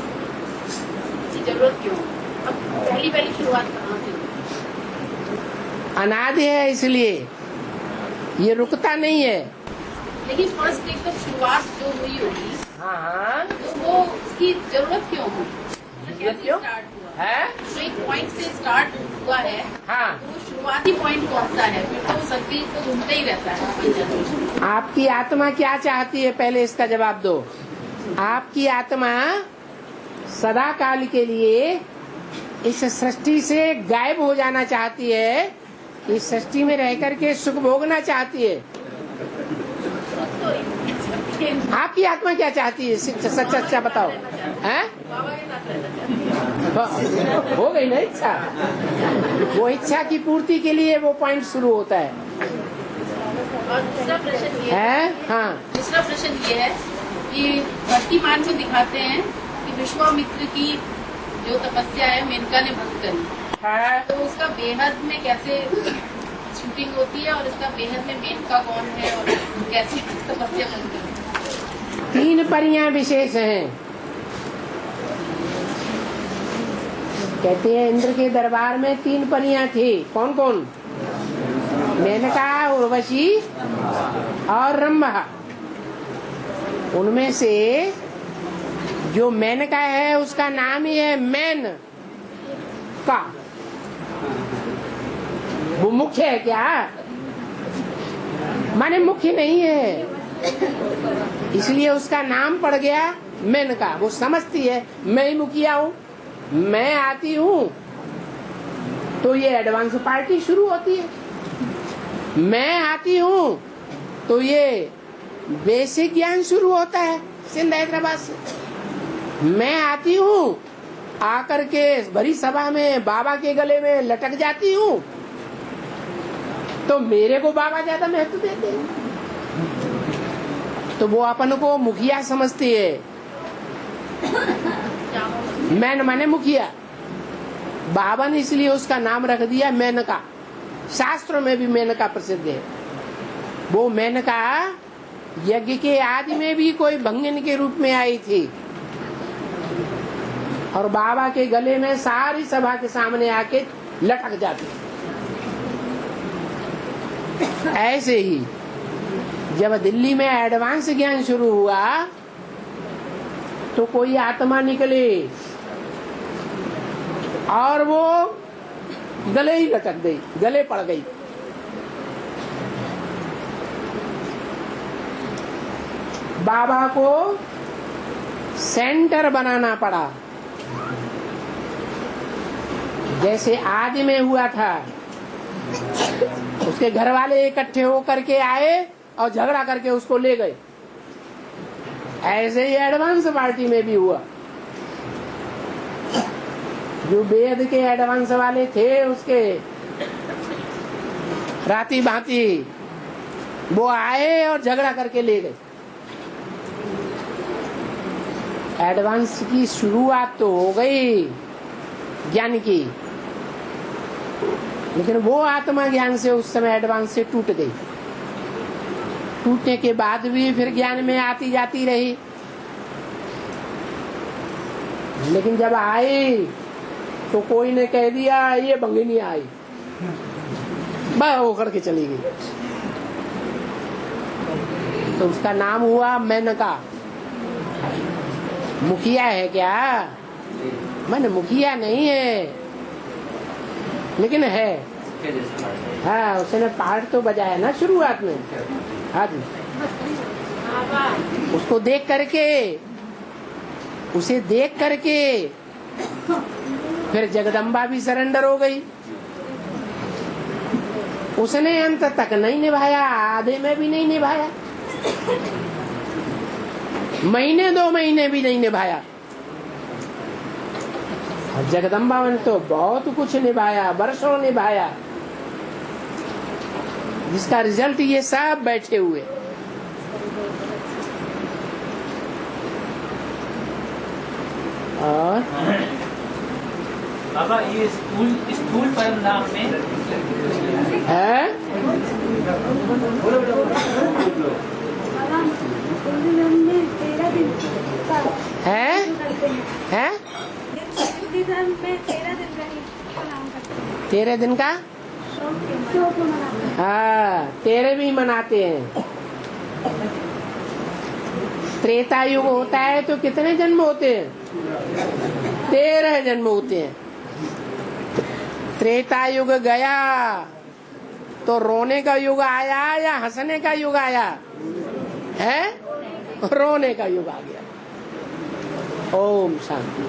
इसकी जरूरत क्यों? अब पहली शुरुआत कहाँ से? अनादि है इसलिए ये रुकता नहीं है। लेकिन फर्स्ट एकदम शुरुआत जो हुई होगी हाँ तो वो उसकी जरूरत क्यों हुई? क्यों स्टार्ट हुआ है? तो एक पॉइंट से स्टार्ट हुआ है। हाँ तो वो शुरुआती पॉइंट कौन सा है? फिर तो सर्किल तो घूमता ही रहता है। आपकी आत्मा क्या चाहती है, पहले इसका जवाब दो। आपकी आत्मा सदा काल के लिए इस सृष्टि से गायब हो जाना चाहती है, इस सृष्टि में रह करके सुख भोगना चाहती है। आपकी आत्मा क्या चाहती है? सच्चा बताओ। हैं? हो गई ना इच्छा, वो इच्छा की पूर्ति के लिए वो पॉइंट शुरू होता है। और दूसरा प्रश्न ये है हाँ दूसरा प्रश्न ये है कि वर्तमान में दिखाते हैं कि विश्वामित्र की जो तपस्या है मेनका ने भंग करी, तो उसका बेहद में कैसे शूटिंग होती है और इसका बेहद में मेनका कौन है और कैसी तपस्या भंग करी? 3 परियां विशेष हैं। कहते हैं इंद्र के दरबार में 3 परियां थी। कौन कौन? मेनका, उर्वशी और रंभा। उनमें से जो मेनका है उसका नाम ही है मैन का। वो मुख्य है क्या? माने मुख्य नहीं है, इसलिए उसका नाम पड़ गया मेनका। वो समझती है मैं ही मुखिया हूँ, मैं आती हूँ तो ये एडवांस पार्टी शुरू होती है। मैं आती हूँ तो ये बेसिक ज्ञान शुरू होता है सिंध हैदराबाद से। मैं आती हूँ आकर के भरी सभा में बाबा के गले में लटक जाती हूँ तो मेरे को बाबा ज्यादा महत्व देते हैं, तो वो अपन को मुखिया समझती है। मैन माने मुखिया, बाबा ने इसलिए उसका नाम रख दिया मेनका। शास्त्रों में भी मेनका प्रसिद्ध है। वो मेनका यज्ञ के आदि में भी कोई भंगिन के रूप में आई थी और बाबा के गले में सारी सभा के सामने आके लटक जाती। ऐसे ही जब दिल्ली में एडवांस ज्ञान शुरू हुआ तो कोई आत्मा निकली और वो गले ही लटक गई, गले पड़ गई। बाबा को सेंटर बनाना पड़ा, जैसे आदि में हुआ था। उसके घर वाले इकट्ठे होकर के आए और झगड़ा करके उसको ले गए। ऐसे ही एडवांस पार्टी में भी हुआ। जो वेद के एडवांस वाले थे उसके राती भांति वो आए और झगड़ा करके ले गए। एडवांस की शुरुआत तो हो गई ज्ञान की, लेकिन वो आत्मा ज्ञान से उस समय एडवांस से टूट गई। टूटने के बाद भी फिर ज्ञान में आती जाती रही। लेकिन जब आई तो कोई ने कह दिया ये बंगिनी आई, बह होकर के चली गई, तो उसका नाम हुआ मेनका। मुखिया है क्या? मैंने मुखिया नहीं है, लेकिन है। हाँ, उसने पार्ट तो बजाया ना शुरुआत में। हाँ जी, उसको देख करके, उसे देख करके फिर जगदम्बा भी सरेंडर हो गई। उसने अंत तक नहीं निभाया, आधे में भी नहीं निभाया, महीने 2 महीने भी नहीं निभाया। जगदम्बा ने तो बहुत कुछ निभाया, वर्षों निभाया, जिसका रिजल्ट ये सब बैठे हुए। और बाबा ये स्थूल परिणाम में है है 13 दिन का। हाँ, 13 भी मनाते हैं। त्रेता युग होता है तो कितने जन्म होते हैं? 13 जन्म होते हैं। त्रेता युग गया तो रोने का युग आया या हंसने का युग आया? है रोने का युग आ गया। ओम शांति।